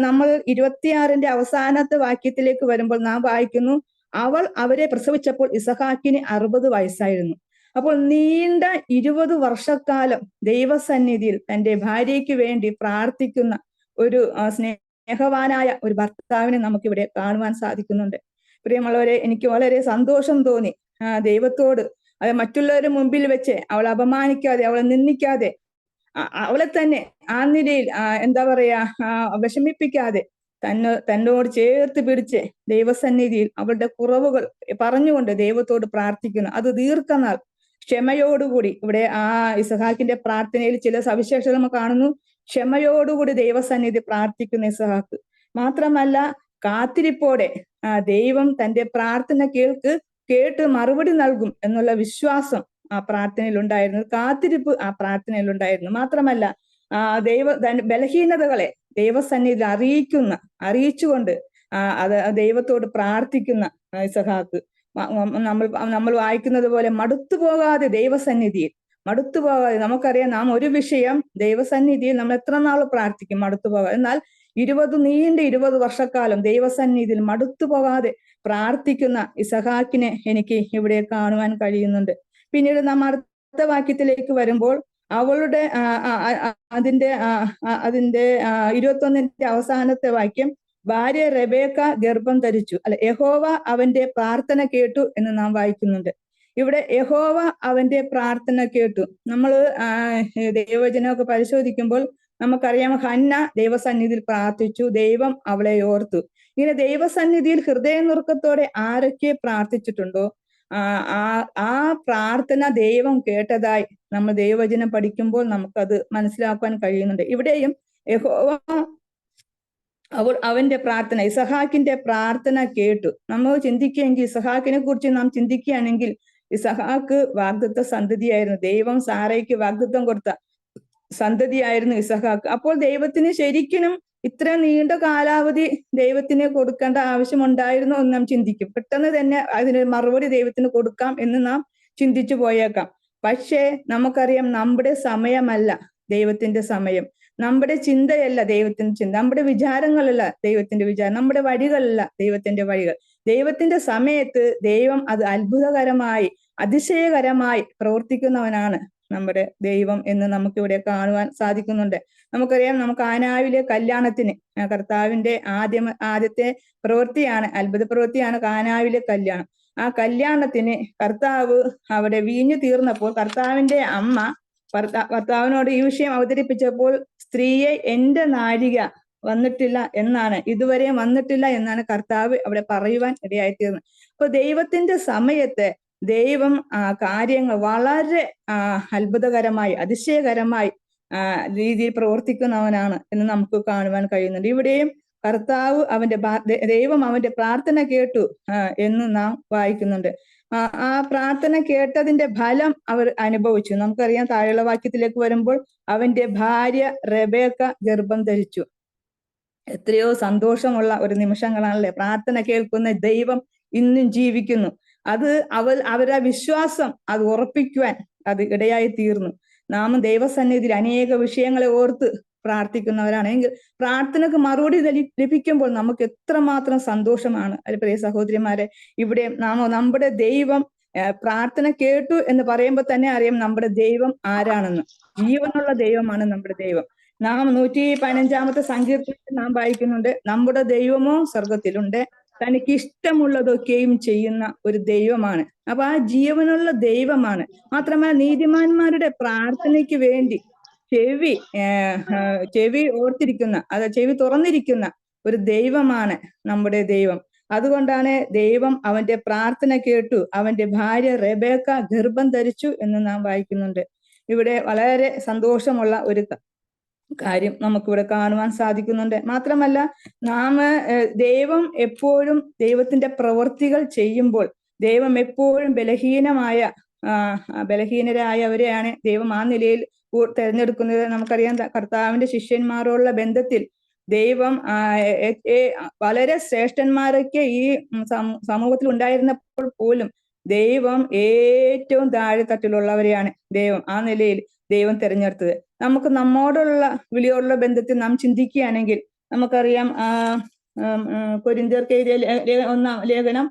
നമ്മൾ 26-ന്റെ അവസാനത്തെ വാക്യത്തിലേക്ക് വരുമ്പോൾ നാം വായിക്കുന്നു, അവൾ അവരെ പ്രസവിച്ചപ്പോൾ ഇസഹാക്കിന് 60 വയസ്സായിരുന്നു. അപ്പോൾ നീണ്ട 20 വർഷക്കാലം ദൈവസന്നിധിയിൽ തന്റെ ഭാര്യയ്ക്ക് വേണ്ടി പ്രാർത്ഥിക്കുന്ന ഒരു സ്നേഹവാനായ ഒരു ഭർത്താവിനെ നമുക്കിവിടെ കാണുവാൻ സാധിക്കുന്നുണ്ട്. പ്രിയമുള്ളവരെ, എനിക്ക് വളരെ സന്തോഷം തോന്നി ദൈവത്തോട്. അത് മറ്റുള്ളവരുടെ മുമ്പിൽ വെച്ച് അവളെ അപമാനിക്കാതെ, അവളെ നിന്ദിക്കാതെ, അവളെ തന്നെ ആ നിലയിൽ എന്താ പറയാ വിഷമിപ്പിക്കാതെ തന്നോട് ചേർത്ത് പിടിച്ച് ദൈവസന്നിധിയിൽ അവളുടെ കുറവുകൾ പറഞ്ഞുകൊണ്ട് ദൈവത്തോട് പ്രാർത്ഥിക്കുന്നു. അത് ദീർഘനാൾ ക്ഷമയോടുകൂടി. ഇവിടെ ഇസഹാക്കിന്റെ പ്രാർത്ഥനയിൽ ചില സവിശേഷത നമ്മൾ കാണുന്നു. ക്ഷമയോടുകൂടി ദൈവസന്നിധി പ്രാർത്ഥിക്കുന്ന ഇസഹാക്ക്. മാത്രമല്ല, കാത്തിരിപ്പോടെ ദൈവം തന്റെ പ്രാർത്ഥന കേൾക്ക് കേട്ട് മറുപടി നൽകും എന്നുള്ള വിശ്വാസം ആ പ്രാർത്ഥനയിൽ ഉണ്ടായിരുന്നു, കാത്തിരിപ്പ് ആ പ്രാർത്ഥനയിൽ ഉണ്ടായിരുന്നു. മാത്രമല്ല ബലഹീനതകളെ ദൈവസന്നിധിയിൽ അറിയിച്ചുകൊണ്ട് അത് ദൈവത്തോട് പ്രാർത്ഥിക്കുന്ന ഇസഹാക്ക് നമ്മൾ വായിക്കുന്നത് പോലെ മടുത്തു പോകാതെ നമുക്കറിയാം, നാം ഒരു വിഷയം ദൈവസന്നിധിയിൽ നമ്മൾ എത്ര നാൾ പ്രാർത്ഥിക്കും മടുത്തു പോകാതെ. എന്നാൽ 20 വർഷക്കാലം ദൈവസന്നിധിയിൽ മടുത്തു പോകാതെ പ്രാർത്ഥിക്കുന്ന ഇസഹാക്കിനെ എനിക്ക് ഇവിടെ കാണുവാൻ കഴിയുന്നുണ്ട്. പിന്നീട് നാം അടുത്ത വാക്യത്തിലേക്ക് വരുമ്പോൾ അവളുടെ അതിന്റെ 21 അവസാനത്തെ വാക്യം, ഭാര്യ റെബേക്ക ഗർഭം ധരിച്ചു. യഹോവ അവന്റെ പ്രാർത്ഥന കേട്ടു എന്ന് നാം വായിക്കുന്നുണ്ട്. ഇവിടെ യഹോവ അവന്റെ പ്രാർത്ഥന കേട്ടു. നമ്മൾ ദൈവവചനമൊക്കെ പരിശോധിക്കുമ്പോൾ നമുക്കറിയാം, ഹന്ന ദൈവസന്നിധിയിൽ പ്രാർത്ഥിച്ചു, ദൈവം അവളെ ഓർത്തു. ഇങ്ങനെ ദൈവസന്നിധിയിൽ ഹൃദയനുറുക്കത്തോടെ ആരൊക്കെ പ്രാർത്ഥിച്ചിട്ടുണ്ടോ ആ പ്രാർത്ഥന ദൈവം കേട്ടതായി നമ്മൾ ദൈവവചനം പഠിക്കുമ്പോൾ നമുക്കത് മനസ്സിലാക്കാൻ കഴിയുന്നുണ്ട്. ഇവിടെയും യഹോവ അവന്റെ പ്രാർത്ഥന, ഇസഹാക്കിന്റെ പ്രാർത്ഥന കേട്ടു. നമ്മൾ ചിന്തിക്കുകയെങ്കിൽ, ഇസഹാക്കിനെ കുറിച്ച് നാം ചിന്തിക്കുകയാണെങ്കിൽ, ഇസഹാക്ക് വാഗ്ദത്ത സന്തതിയായിരുന്നു. ദൈവം സാറയ്ക്ക് വാഗ്ദത്തം കൊടുത്ത സന്തതിയായിരുന്നു ഇസഹാക്ക്. അപ്പോൾ ദൈവത്തിന് ശരിക്കും ഇത്ര നീണ്ട കാലാവധി ദൈവത്തിന് കൊടുക്കേണ്ട ആവശ്യമുണ്ടായിരുന്നോ എന്ന് നാം ചിന്തിക്കും. പെട്ടെന്ന് തന്നെ അതിന് മറുപടി ദൈവത്തിന് കൊടുക്കാം എന്ന് നാം ചിന്തിച്ചു പോയേക്കാം. പക്ഷേ നമുക്കറിയാം, നമ്മുടെ സമയമല്ല ദൈവത്തിന്റെ സമയം, നമ്മുടെ ചിന്തയല്ല ദൈവത്തിന്റെ ചിന്ത, നമ്മുടെ വിചാരങ്ങളല്ല ദൈവത്തിന്റെ വിചാരം, നമ്മുടെ വഴികളല്ല ദൈവത്തിന്റെ വഴികൾ. ദൈവത്തിന്റെ സമയത്ത് ദൈവം അത് അത്ഭുതകരമായി അതിശയകരമായി പ്രവർത്തിക്കുന്നവനാണ് നമ്മുടെ ദൈവം എന്ന് നമുക്കിവിടെ കാണുവാൻ സാധിക്കുന്നുണ്ട്. നമുക്കറിയാം, നമുക്ക് കാനാവിലെ കല്യാണത്തിന് കർത്താവിന്റെ ആദ്യത്തെ പ്രവൃത്തിയാണ്, അത്ഭുത പ്രവൃത്തിയാണ് കാനാവിലെ കല്യാണം. ആ കല്യാണത്തിന് കർത്താവ് അവിടെ വീഞ്ഞു തീർന്നപ്പോൾ കർത്താവിന്റെ അമ്മ ഭർത്താവിനോട് ഈ വിഷയം അവതരിപ്പിച്ചപ്പോൾ, സ്ത്രീയെ എന്റെ നാഴിക ഇതുവരെ വന്നിട്ടില്ല എന്നാണ് കർത്താവ് അവിടെ പറയുവാൻ ഇടയായിത്തീർന്നത്. അപ്പൊ ദൈവത്തിന്റെ സമയത്ത് ദൈവം കാര്യങ്ങൾ വളരെ അത്ഭുതകരമായി അതിശയകരമായി രീതിയിൽ പ്രവർത്തിക്കുന്നവനാണ് എന്ന് നമുക്ക് കാണുവാൻ കഴിയുന്നുണ്ട്. ഇവിടെയും കർത്താവ് ദൈവം അവന്റെ പ്രാർത്ഥന കേട്ടു എന്ന് നാം വായിക്കുന്നുണ്ട്. ആ പ്രാർത്ഥന കേട്ടതിന്റെ ഫലം അവർ അനുഭവിച്ചു. നമുക്കറിയാം, താഴെയുള്ള വാക്യത്തിലേക്ക് വരുമ്പോൾ, അവന്റെ ഭാര്യ റെബേക്ക ഗർഭം ധരിച്ചു. എത്രയോ സന്തോഷമുള്ള ഒരു നിമിഷങ്ങളാണല്ലേ. പ്രാർത്ഥന കേൾക്കുന്ന ദൈവം ഇന്നും ജീവിക്കുന്നു. അത് അവരുടെ വിശ്വാസം അത് ഉറപ്പിക്കുവാൻ അത് ഇടയായി തീർന്നു. നാം ദൈവസന്നിധിയിൽ അനേക വിഷയങ്ങളെ ഓർത്ത് പ്രാർത്ഥിക്കുന്നവരാണെങ്കിൽ പ്രാർത്ഥനക്ക് മറുപടി ലഭിക്കുമ്പോൾ നമുക്ക് എത്രമാത്രം സന്തോഷമാണ്. പ്രിയ സഹോദരിമാരെ, ഇവിടെ നമ്മുടെ ദൈവം പ്രാർത്ഥന കേട്ടു എന്ന് പറയുമ്പോൾ തന്നെ അറിയാം നമ്മുടെ ദൈവം ആരാണെന്ന്. ജീവനുള്ള ദൈവമാണ് നമ്മുടെ ദൈവം. നാം 115 സങ്കീർത്തനത്തിൽ നാം വായിക്കുന്നുണ്ട്, നമ്മുടെ ദൈവമോ സ്വർഗത്തിലുണ്ട്, തനിക്ക് ഇഷ്ടമുള്ളതൊക്കെയും ചെയ്യുന്ന ഒരു ദൈവമാണ്. അപ്പൊ ആ ജീവനുള്ള ദൈവമാണ്. മാത്രമല്ല, നീതിമാന്മാരുടെ പ്രാർത്ഥനയ്ക്ക് വേണ്ടി ചെവി ഓർത്തിരിക്കുന്ന, ചെവി തുറന്നിരിക്കുന്ന ഒരു ദൈവമാണ് നമ്മുടെ ദൈവം. അതുകൊണ്ടാണ് ദൈവം അവന്റെ പ്രാർത്ഥന കേട്ടു, അവന്റെ ഭാര്യ റെബേക്ക ഗർഭം ധരിച്ചു എന്ന് നാം വായിക്കുന്നുണ്ട്. ഇവിടെ വളരെ സന്തോഷമുള്ള ഒരു കാര്യം നമുക്കിവിടെ കാണുവാൻ സാധിക്കുന്നുണ്ട്. മാത്രമല്ല, ദൈവം എപ്പോഴും ദൈവത്തിന്റെ പ്രവൃത്തികൾ ചെയ്യുമ്പോൾ ദൈവം എപ്പോഴും ബലഹീനരായവരെയാണ് ദൈവം ആ നിലയിൽ തെരഞ്ഞെടുക്കുന്നത്. നമുക്കറിയാം, കർത്താവിന്റെ ശിഷ്യന്മാരോടുള്ള ബന്ധത്തിൽ ദൈവം വളരെ ശ്രേഷ്ഠന്മാരൊക്കെ ഈ സമൂഹത്തിൽ ഉണ്ടായിരുന്നപ്പോൾ പോലും ദൈവം ഏറ്റവും താഴെത്തട്ടിലുള്ളവരെയാണ് ദൈവം ആ നിലയിൽ ദൈവം തിരഞ്ഞെടുത്തത്. നമുക്ക് നമ്മോടുള്ള വിളിയോടുള്ള ബന്ധത്തിൽ നാം ചിന്തിക്കുകയാണെങ്കിൽ നമുക്കറിയാം, കൊരിന്ത്യർക്ക് എഴുതിയ ലേഖനം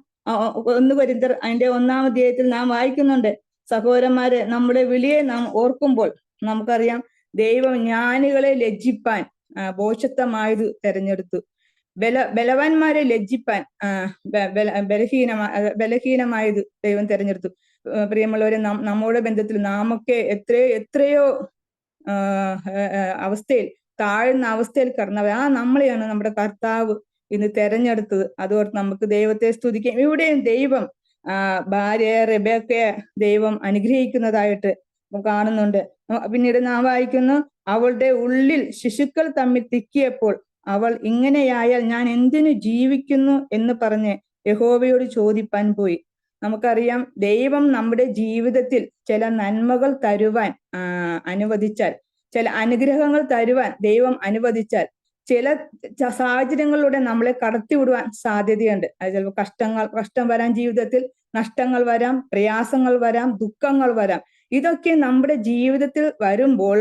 1 കൊരിന്ത്യർ അതിന്റെ 1-ാം അധ്യായത്തിൽ നാം വായിക്കുന്നുണ്ട്, സഹോദരന്മാരെ, നമ്മുടെ വിളിയെ നാം ഓർക്കുമ്പോൾ നമുക്കറിയാം ദൈവം ജ്ഞാനികളെ ലജ്ജിപ്പാൻ ഭോഷത്വമായത് തെരഞ്ഞെടുത്തു, ബലവാന്മാരെ ലജ്ജിപ്പാൻ ബലഹീനമായത് ദൈവം തെരഞ്ഞെടുത്തു. പ്രിയമുള്ളവരെ, നമ്മുടെ ബന്ധത്തിൽ നാമൊക്കെ എത്രയോ അവസ്ഥയിൽ താഴ്ന്ന അവസ്ഥയിൽ കടന്നവർ, നമ്മളെയാണ് നമ്മുടെ കർത്താവ് ഇന്ന് തെരഞ്ഞെടുത്തത്. അതോർത്ത് നമുക്ക് ദൈവത്തെ സ്തുതിക്കാം. ഇവിടെയും ദൈവം ഭാര്യ റെബേക്കയെ ദൈവം അനുഗ്രഹിക്കുന്നതായിട്ട് കാണുന്നുണ്ട്. പിന്നീട് നാം വായിക്കുന്നു, അവളുടെ ഉള്ളിൽ ശിശുക്കൾ തമ്മിൽ തിക്കിയപ്പോൾ അവൾ ഇങ്ങനെയായാൽ ഞാൻ എന്തിനു ജീവിക്കുന്നു എന്ന് പറഞ്ഞ് യഹോവയോട് ചോദിപ്പാൻ പോയി. നമുക്കറിയാം ദൈവം നമ്മുടെ ജീവിതത്തിൽ ചില നന്മകൾ തരുവാൻ അനുവദിച്ചാൽ, ചില അനുഗ്രഹങ്ങൾ തരുവാൻ ദൈവം അനുവദിച്ചാൽ, ചില സാഹചര്യങ്ങളിലൂടെ നമ്മളെ കടത്തിവിടുവാൻ സാധ്യതയുണ്ട്. അത് ചിലപ്പോൾ കഷ്ടം വരാൻ, ജീവിതത്തിൽ നഷ്ടങ്ങൾ വരാം, പ്രയാസങ്ങൾ വരാം, ദുഃഖങ്ങൾ വരാം. ഇതൊക്കെ നമ്മുടെ ജീവിതത്തിൽ വരുമ്പോൾ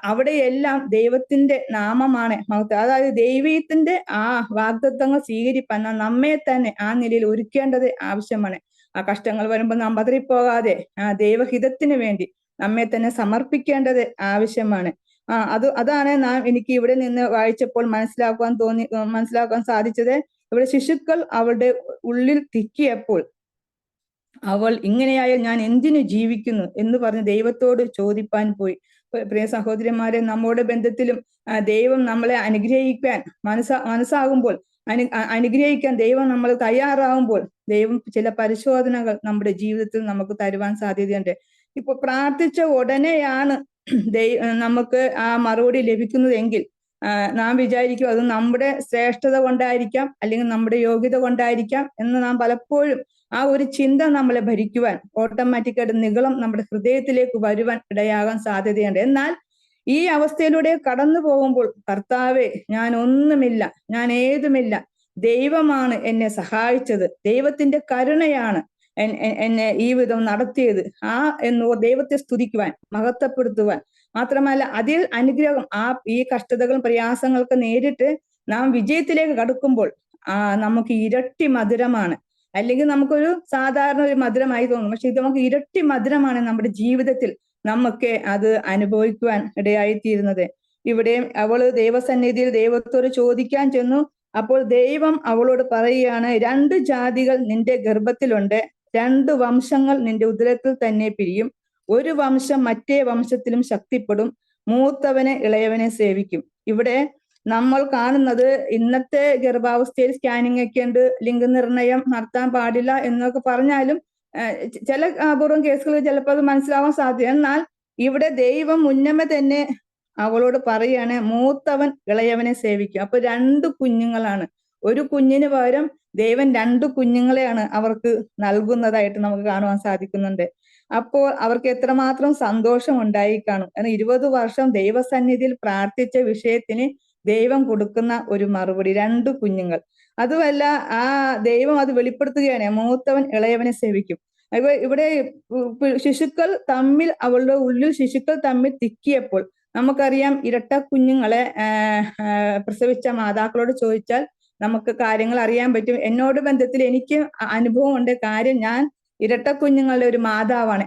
അവിടെയെല്ലാം ദൈവത്തിന്റെ നാമമാണ് മഹത്വം. അതായത് ദൈവത്തിന്റെ ആ വാഗ്ദത്തങ്ങൾ സ്വീകരിപ്പാൻ നമ്മെ തന്നെ ആ നിലയിൽ ഒരുക്കേണ്ടത് ആവശ്യമാണ്. ആ കഷ്ടങ്ങൾ വരുമ്പോൾ നാം പതറിപ്പോകാതെ ആ ദൈവഹിതത്തിന് വേണ്ടി നമ്മെ തന്നെ സമർപ്പിക്കേണ്ടത് ആവശ്യമാണ്. അതാണ് എനിക്ക് ഇവിടെ നിന്ന് വായിച്ചപ്പോൾ മനസ്സിലാക്കാൻ സാധിച്ചത്. ഇവിടെ ശിശുക്കൾ അവളുടെ ഉള്ളിൽ തിക്കിയപ്പോൾ അവൾ ഇങ്ങനെയായാൽ ഞാൻ എന്തിനു ജീവിക്കുന്നു എന്ന് പറഞ്ഞ് ദൈവത്തോട് ചോദിപ്പാൻ പോയി. പ്രിയ സഹോദരിമാരെ, നമ്മുടെ ബന്ധത്തിലും ദൈവം നമ്മളെ അനുഗ്രഹിക്കാൻ മനസ്സാകുമ്പോൾ, അനുഗ്രഹിക്കാൻ ദൈവം നമ്മൾ തയ്യാറാവുമ്പോൾ ദൈവം ചില പരിശോധനകൾ നമ്മുടെ ജീവിതത്തിൽ നമുക്ക് തരുവാൻ സാധ്യതയുണ്ട്. ഇപ്പൊ പ്രാർത്ഥിച്ച ഉടനെയാണ് നമുക്ക് ആ മറുപടി ലഭിക്കുന്നതെങ്കിൽ നാം വിചാരിക്കും അത് നമ്മുടെ ശ്രേഷ്ഠത കൊണ്ടായിരിക്കാം, അല്ലെങ്കിൽ നമ്മുടെ യോഗ്യത കൊണ്ടായിരിക്കാം എന്ന് നാം പലപ്പോഴും ആ ഒരു ചിന്ത നമ്മളെ ഭരിക്കുവാൻ, ഓട്ടോമാറ്റിക്കായിട്ട് നിഗളം നമ്മുടെ ഹൃദയത്തിലേക്ക് വരുവാൻ ഇടയാകാൻ സാധ്യതയുണ്ട്. എന്നാൽ ഈ അവസ്ഥയിലൂടെ കടന്നു പോകുമ്പോൾ കർത്താവേ, ഞാൻ ഒന്നുമില്ല, ഞാൻ ഏതുമില്ല, ദൈവമാണ് എന്നെ സഹായിച്ചത്, ദൈവത്തിന്റെ കരുണയാണ് എന്നെ ഈ വിധം നടത്തിയത് എന്ന് ദൈവത്തെ സ്തുതിക്കുവാൻ, മഹത്വപ്പെടുത്തുവാൻ, മാത്രമല്ല അതിൽ അനുഗ്രഹം, ഈ കഷ്ടതകളും പ്രയാസങ്ങളൊക്കെ നേരിട്ട് നാം വിജയത്തിലേക്ക് കടക്കുമ്പോൾ നമുക്ക് ഇരട്ടി മധുരമാണ്. അല്ലെങ്കിൽ നമുക്കൊരു സാധാരണ ഒരു മധുരമായി തോന്നും, പക്ഷെ ഇത് നമുക്ക് ഇരട്ടി മധുരമാണ് നമ്മുടെ ജീവിതത്തിൽ നമുക്ക് അത് അനുഭവിക്കുവാൻ ഇടയായിത്തീരുന്നത്. ഇവിടെ അവള് ദൈവസന്നിധിയിൽ ദൈവത്തോട് ചോദിക്കാൻ ചെന്നു. അപ്പോൾ ദൈവം അവളോട് പറയുകയാണ്, 2 ജാതികൾ നിന്റെ ഗർഭത്തിലുണ്ട്, 2 വംശങ്ങൾ നിന്റെ ഉദരത്തിൽ തന്നെ പിരിയും, ഒരു വംശം മറ്റേ വംശത്തിലും ശക്തിപ്പെടും, മൂത്തവനെ ഇളയവനെ സേവിക്കും. ഇവിടെ നമ്മൾ കാണുന്നത് ഇന്നത്തെ ഗർഭാവസ്ഥയിൽ സ്കാനിങ് ഒക്കെ ഉണ്ട്, ലിംഗനിർണയം നടത്താൻ പാടില്ല എന്നൊക്കെ പറഞ്ഞാലും ചില അപൂർവം കേസുകൾ ചിലപ്പോൾ അത് മനസ്സിലാവാൻ സാധ്യത. എന്നാൽ ഇവിടെ ദൈവം മുന്നമേ തന്നെ അവളോട് പറയാണ്, മൂത്തവൻ ഇളയവനെ സേവിക്കും. അപ്പൊ 2 കുഞ്ഞുങ്ങളാണ്. ഒരു കുഞ്ഞിന് പകരം ദൈവം 2 കുഞ്ഞുങ്ങളെയാണ് അവർക്ക് നൽകുന്നതായിട്ട് നമുക്ക് കാണുവാൻ സാധിക്കുന്നുണ്ട്. അപ്പോൾ അവർക്ക് എത്രമാത്രം സന്തോഷം ഉണ്ടായി കാണും. കാരണം 20 വർഷം ദൈവസന്നിധിയിൽ പ്രാർത്ഥിച്ച വിഷയത്തിന് ദൈവം കൊടുക്കുന്ന ഒരു മറുപടി, 2 കുഞ്ഞുങ്ങൾ. അതുമല്ല, ദൈവം അത് വെളിപ്പെടുത്തുകയാണ്, മൂത്തവൻ ഇളയവനെ സേവിക്കും. ഇവിടെ ശിശുക്കൾ തമ്മിൽ, അവളുടെ ഉള്ളിൽ ശിശുക്കൾ തമ്മിൽ തിക്കിയപ്പോൾ നമുക്കറിയാം, ഇരട്ട കുഞ്ഞുങ്ങളെ പ്രസവിച്ച മാതാക്കളോട് ചോദിച്ചാൽ നമുക്ക് കാര്യങ്ങൾ അറിയാൻ പറ്റും. എന്നോട് ബന്ധത്തിൽ എനിക്ക് അനുഭവം ഉണ്ട്. കാര്യം ഞാൻ ഇരട്ട കുഞ്ഞുങ്ങളുടെ ഒരു മാതാവാണ്.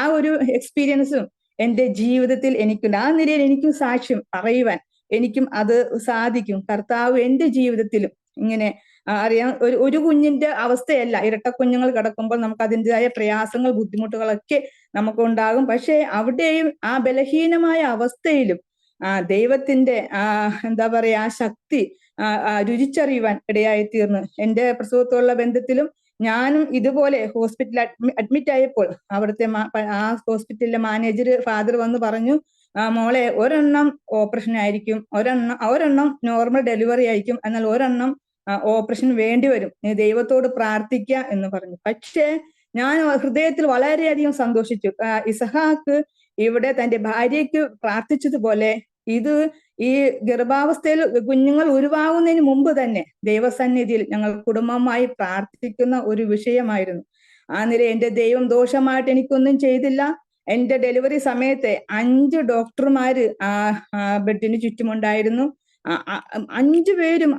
ആ ഒരു എക്സ്പീരിയൻസും എൻ്റെ ജീവിതത്തിൽ എനിക്കുണ്ട്. ആ നിലയിൽ എനിക്കും സാക്ഷ്യം പറയുവാൻ എനിക്കും അത് സാധിക്കും. കർത്താവ് എൻ്റെ ജീവിതത്തിലും ഇങ്ങനെ അറിയാം, ഒരു കുഞ്ഞിന്റെ അവസ്ഥയല്ല. ഇരട്ട കുഞ്ഞുങ്ങൾ കിടക്കുമ്പോൾ നമുക്ക് അതിൻ്റെതായ പ്രയാസങ്ങൾ, ബുദ്ധിമുട്ടുകളൊക്കെ നമുക്കുണ്ടാകും. പക്ഷെ അവിടെയും ആ ബലഹീനമായ അവസ്ഥയിലും ദൈവത്തിന്റെ എന്താ പറയാ ശക്തി രുചിച്ചറിയുവാൻ ഇടയായിത്തീർന്നു. എൻ്റെ പ്രസവത്തോടുള്ള ബന്ധത്തിലും ഞാനും ഇതുപോലെ ഹോസ്പിറ്റലിൽ അഡ്മിറ്റ് ആയപ്പോൾ അവിടുത്തെ ആ ഹോസ്പിറ്റലിലെ മാനേജർ ഫാദർ വന്ന് പറഞ്ഞു, മോളെ ഒരെണ്ണം ഓപ്പറേഷൻ ആയിരിക്കും, ഒരെണ്ണം നോർമൽ ഡെലിവറി ആയിരിക്കും, എന്നാൽ ഒരെണ്ണം ഓപ്പറേഷൻ വേണ്ടി വരും, നീ ദൈവത്തോട് പ്രാർത്ഥിക്കുക എന്ന് പറഞ്ഞു. പക്ഷേ ഞാൻ ഹൃദയത്തിൽ വളരെയധികം സന്തോഷിച്ചു. ഇസഹാക്ക് ഇവിടെ തന്റെ ഭാര്യയ്ക്ക് പ്രാർത്ഥിച്ചതുപോലെ ഈ ഗർഭാവസ്ഥയിൽ കുഞ്ഞുങ്ങൾ ഉരുവാകുന്നതിന് മുമ്പ് തന്നെ ദൈവസന്നിധിയിൽ ഞങ്ങൾ കുടുംബമായി പ്രാർത്ഥിക്കുന്ന ഒരു വിഷയമായിരുന്നു. ആ നില എന്റെ ദൈവം ദോഷമായിട്ട് എനിക്കൊന്നും ചെയ്തില്ല. എന്റെ ഡെലിവറി സമയത്തെ 5 ഡോക്ടർമാര് ബെഡിന് ചുറ്റുമുണ്ടായിരുന്നു. 5 പേരും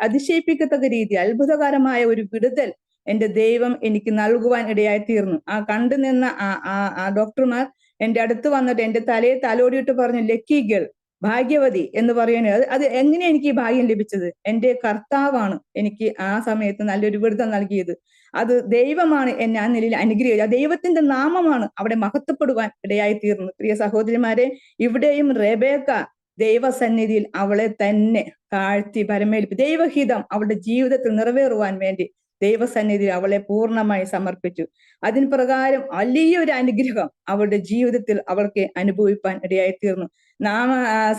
അതിശയിപ്പിക്കത്തക്ക രീതി അത്ഭുതകരമായ ഒരു വിടുതൽ എന്റെ ദൈവം എനിക്ക് നൽകുവാൻ ഇടയായിത്തീർന്നു. കണ്ടുനിന്ന ആ ഡോക്ടർമാർ എന്റെ അടുത്ത് വന്നിട്ട് എന്റെ തലയെ തലോടിയിട്ട് പറഞ്ഞു, ലക്കി ഗേൾ, ഭാഗ്യവതി എന്ന് പറയുന്നത്. അത് എങ്ങനെ എനിക്ക് ഈ ഭാഗ്യം ലഭിച്ചത്? എന്റെ കർത്താവാണ് എനിക്ക് ആ സമയത്ത് നല്ലൊരു വിടുതൽ നൽകിയത്. അത് ദൈവമാണ് എന്നെ ആ നിലയിൽ അനുഗ്രഹിച്ചത്. ദൈവത്തിന്റെ നാമമാണ് അവിടെ മഹത്വപ്പെടുവാൻ ഇടയായിത്തീർന്നു. പ്രിയ സഹോദരിമാരെ, ഇവിടെയും റെബേക്ക ദൈവസന്നിധിയിൽ അവളെ തന്നെ താഴ്ത്തി പരമേൽപ്പി, ദൈവഹിതം അവളുടെ ജീവിതത്തിൽ നിറവേറുവാൻ വേണ്ടി ദൈവസന്നിധിയിൽ അവളെ പൂർണ്ണമായി സമർപ്പിച്ചു. അതിന് പ്രകാരം വലിയൊരു അനുഗ്രഹം അവളുടെ ജീവിതത്തിൽ അവൾക്ക് അനുഭവിപ്പാൻ ഇടയായിത്തീർന്നു. നാം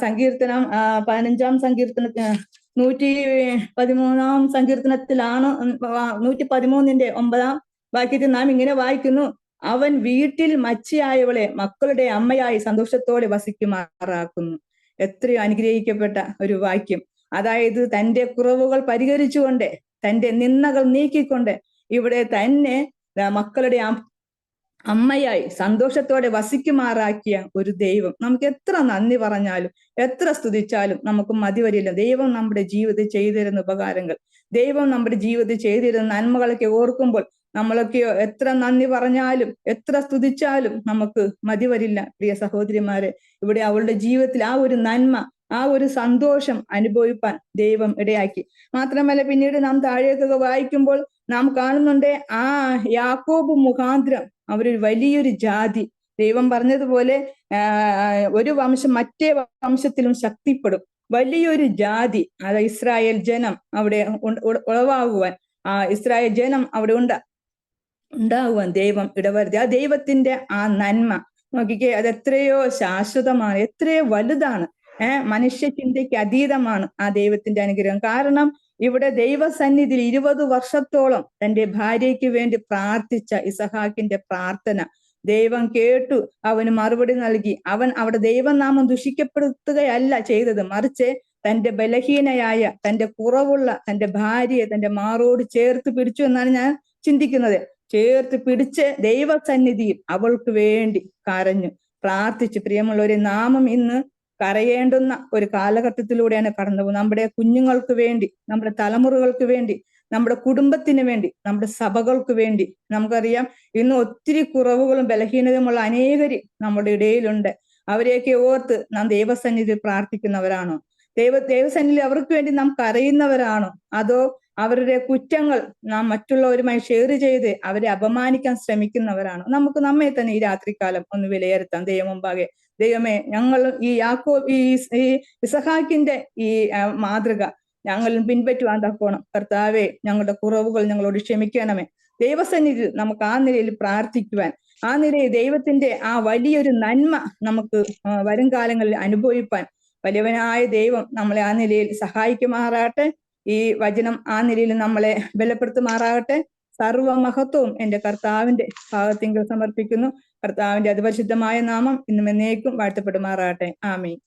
സങ്കീർത്തനം 15-ാം സങ്കീർത്തനത്തിന് 113-ാം സങ്കീർത്തനത്തിലാണ് 113-ന്റെ 9 വാക്യത്തിൽ നാം ഇങ്ങനെ വായിക്കുന്നു, അവൻ വീട്ടിൽ മച്ചിയായവളെ മക്കളുടെ അമ്മയായി സന്തോഷത്തോടെ വസിക്കുമാറാക്കുന്നു. എത്രയോ അനുഗ്രഹിക്കപ്പെട്ട ഒരു വാക്യം. അതായത് തന്റെ കുറവുകൾ പരിഹരിച്ചുകൊണ്ട്, തന്റെ നിന്ദകൾ നീക്കിക്കൊണ്ട് ഇവിടെ തന്നെ മക്കളുടെ അമ്മയായി സന്തോഷത്തോടെ വസിക്കുമാറാക്കിയ ഒരു ദൈവം. നമുക്ക് എത്ര നന്ദി പറഞ്ഞാലും എത്ര സ്തുതിച്ചാലും നമുക്ക് മതി വരില്ല. ദൈവം നമ്മുടെ ജീവിതത്തിൽ ചെയ്തിരുന്ന ഉപകാരങ്ങൾ, ദൈവം നമ്മുടെ ജീവിതത്തിൽ ചെയ്തിരുന്ന നന്മകളൊക്കെ ഓർക്കുമ്പോൾ നമ്മളൊക്കെയോ എത്ര നന്ദി പറഞ്ഞാലും എത്ര സ്തുതിച്ചാലും നമുക്ക് മതി വരില്ല. പ്രിയ സഹോദരിമാരെ, ഇവിടെ അവളുടെ ജീവിതത്തിൽ ആ ഒരു നന്മ, ആ ഒരു സന്തോഷം അനുഭവിപ്പാൻ ദൈവം ഇടയാക്കി. മാത്രമല്ല പിന്നീട് നാം താഴേക്കൊക്കെ വായിക്കുമ്പോൾ നാം കാണുന്നുണ്ട്, ആ യാക്കോബ് മുഖാന്തരം അവരൊരു വലിയൊരു ജാതി, ദൈവം പറഞ്ഞതുപോലെ ഒരു വംശം മറ്റേ വംശത്തിലും ശക്തിപ്പെടും, വലിയൊരു ജാതി, അത് ഇസ്രായേൽ ജനം അവിടെ ഉളവാകുവാൻ, ആ ഇസ്രായേൽ ജനം അവിടെ ഉണ്ടാകുവാൻ ദൈവം ഇടവരുത്തി. ആ ദൈവത്തിന്റെ ആ നന്മ നോക്കിക്കേ, അത് എത്രയോ ശാശ്വതമാണ്, എത്രയോ വലുതാണ്, മനുഷ്യ ചിന്തയ്ക്ക് അതീതമാണ് ആ ദൈവത്തിന്റെ അനുഗ്രഹം. കാരണം ഇവിടെ ദൈവസന്നിധിയിൽ 20 വർഷത്തോളം തന്റെ ഭാര്യയ്ക്ക് വേണ്ടി പ്രാർത്ഥിച്ച ഇസഹാക്കിന്റെ പ്രാർത്ഥന ദൈവം കേട്ടു, അവന് മറുപടി നൽകി. അവൻ അവിടെ ദൈവനാമം ദുഷിക്കപ്പെടുത്തുകയല്ല ചെയ്തത്, മറിച്ച് തന്റെ ബലഹീനയായ, തന്റെ കുറവുള്ള തന്റെ ഭാര്യയെ തന്റെ മാറോട് ചേർത്ത് പിടിച്ചു എന്നാണ് ഞാൻ ചിന്തിക്കുന്നത്. ചേർത്ത് പിടിച്ച് ദൈവസന്നിധിയിൽ അവൾക്ക് വേണ്ടി കരഞ്ഞു പ്രാർത്ഥിച്ചു. പ്രിയമുള്ളവരെ, നാമം ഇന്ന് കരയേണ്ടുന്ന ഒരു കാലഘട്ടത്തിലൂടെയാണ് കടന്നു പോകുന്നത്. നമ്മുടെ കുഞ്ഞുങ്ങൾക്ക് വേണ്ടി, നമ്മുടെ തലമുറകൾക്ക് വേണ്ടി, നമ്മുടെ കുടുംബത്തിന് വേണ്ടി, നമ്മുടെ സഭകൾക്ക് വേണ്ടി. നമുക്കറിയാം ഇന്ന് ഒത്തിരി കുറവുകളും ബലഹീനതയുമുള്ള അനേകര് നമ്മുടെ ഇടയിലുണ്ട്. അവരെയൊക്കെ ഓർത്ത് നാം ദൈവസന്നിധിയിൽ പ്രാർത്ഥിക്കുന്നവരാണോ? ദൈവസന്നിധിയിൽ അവർക്ക് വേണ്ടി നാം കരയുന്നവരാണോ? അതോ അവരുടെ കുറ്റങ്ങൾ നാം മറ്റുള്ളവരുമായി ഷെയർ ചെയ്ത് അവരെ അപമാനിക്കാൻ ശ്രമിക്കുന്നവരാണോ? നമുക്ക് നമ്മെ തന്നെ ഈ രാത്രികാലം ഒന്ന് വിലയിരുത്താം ദൈവം മുമ്പാകെ. ദൈവമേ, ഞങ്ങൾ ഈ ഈ ഇസഹാക്കിന്റെ ഈ മാതൃക ഞങ്ങളും പിൻപറ്റുവാൻ തക്കോണം കർത്താവെ, ഞങ്ങളുടെ കുറവുകൾ ഞങ്ങളോട് ക്ഷമിക്കണമേ. ദൈവസന്നിധിയിൽ നമുക്ക് ആ നിലയിൽ പ്രാർത്ഥിക്കുവാൻ, ആ നിലയിൽ ദൈവത്തിന്റെ ആ വലിയൊരു നന്മ നമുക്ക് വരും കാലങ്ങളിൽ അനുഭവിപ്പാൻ വലിയവനായ ദൈവം നമ്മളെ ആ നിലയിൽ സഹായിക്കുമാറാകട്ടെ. ഈ വചനം ആ നിലയിൽ നമ്മളെ ബലപ്പെടുത്തുമാറാകട്ടെ. സർവമഹത്വവും എന്റെ കർത്താവിന്റെ ഭാഗത്തെങ്കിൽ സമർപ്പിക്കുന്നു. കർത്താവിന്റെ അതിപരിശുദ്ധമായ നാമം ഇന്നും എന്നേക്കും വാഴ്ത്തപ്പെടുമാറാകട്ടെ. ആമീൻ.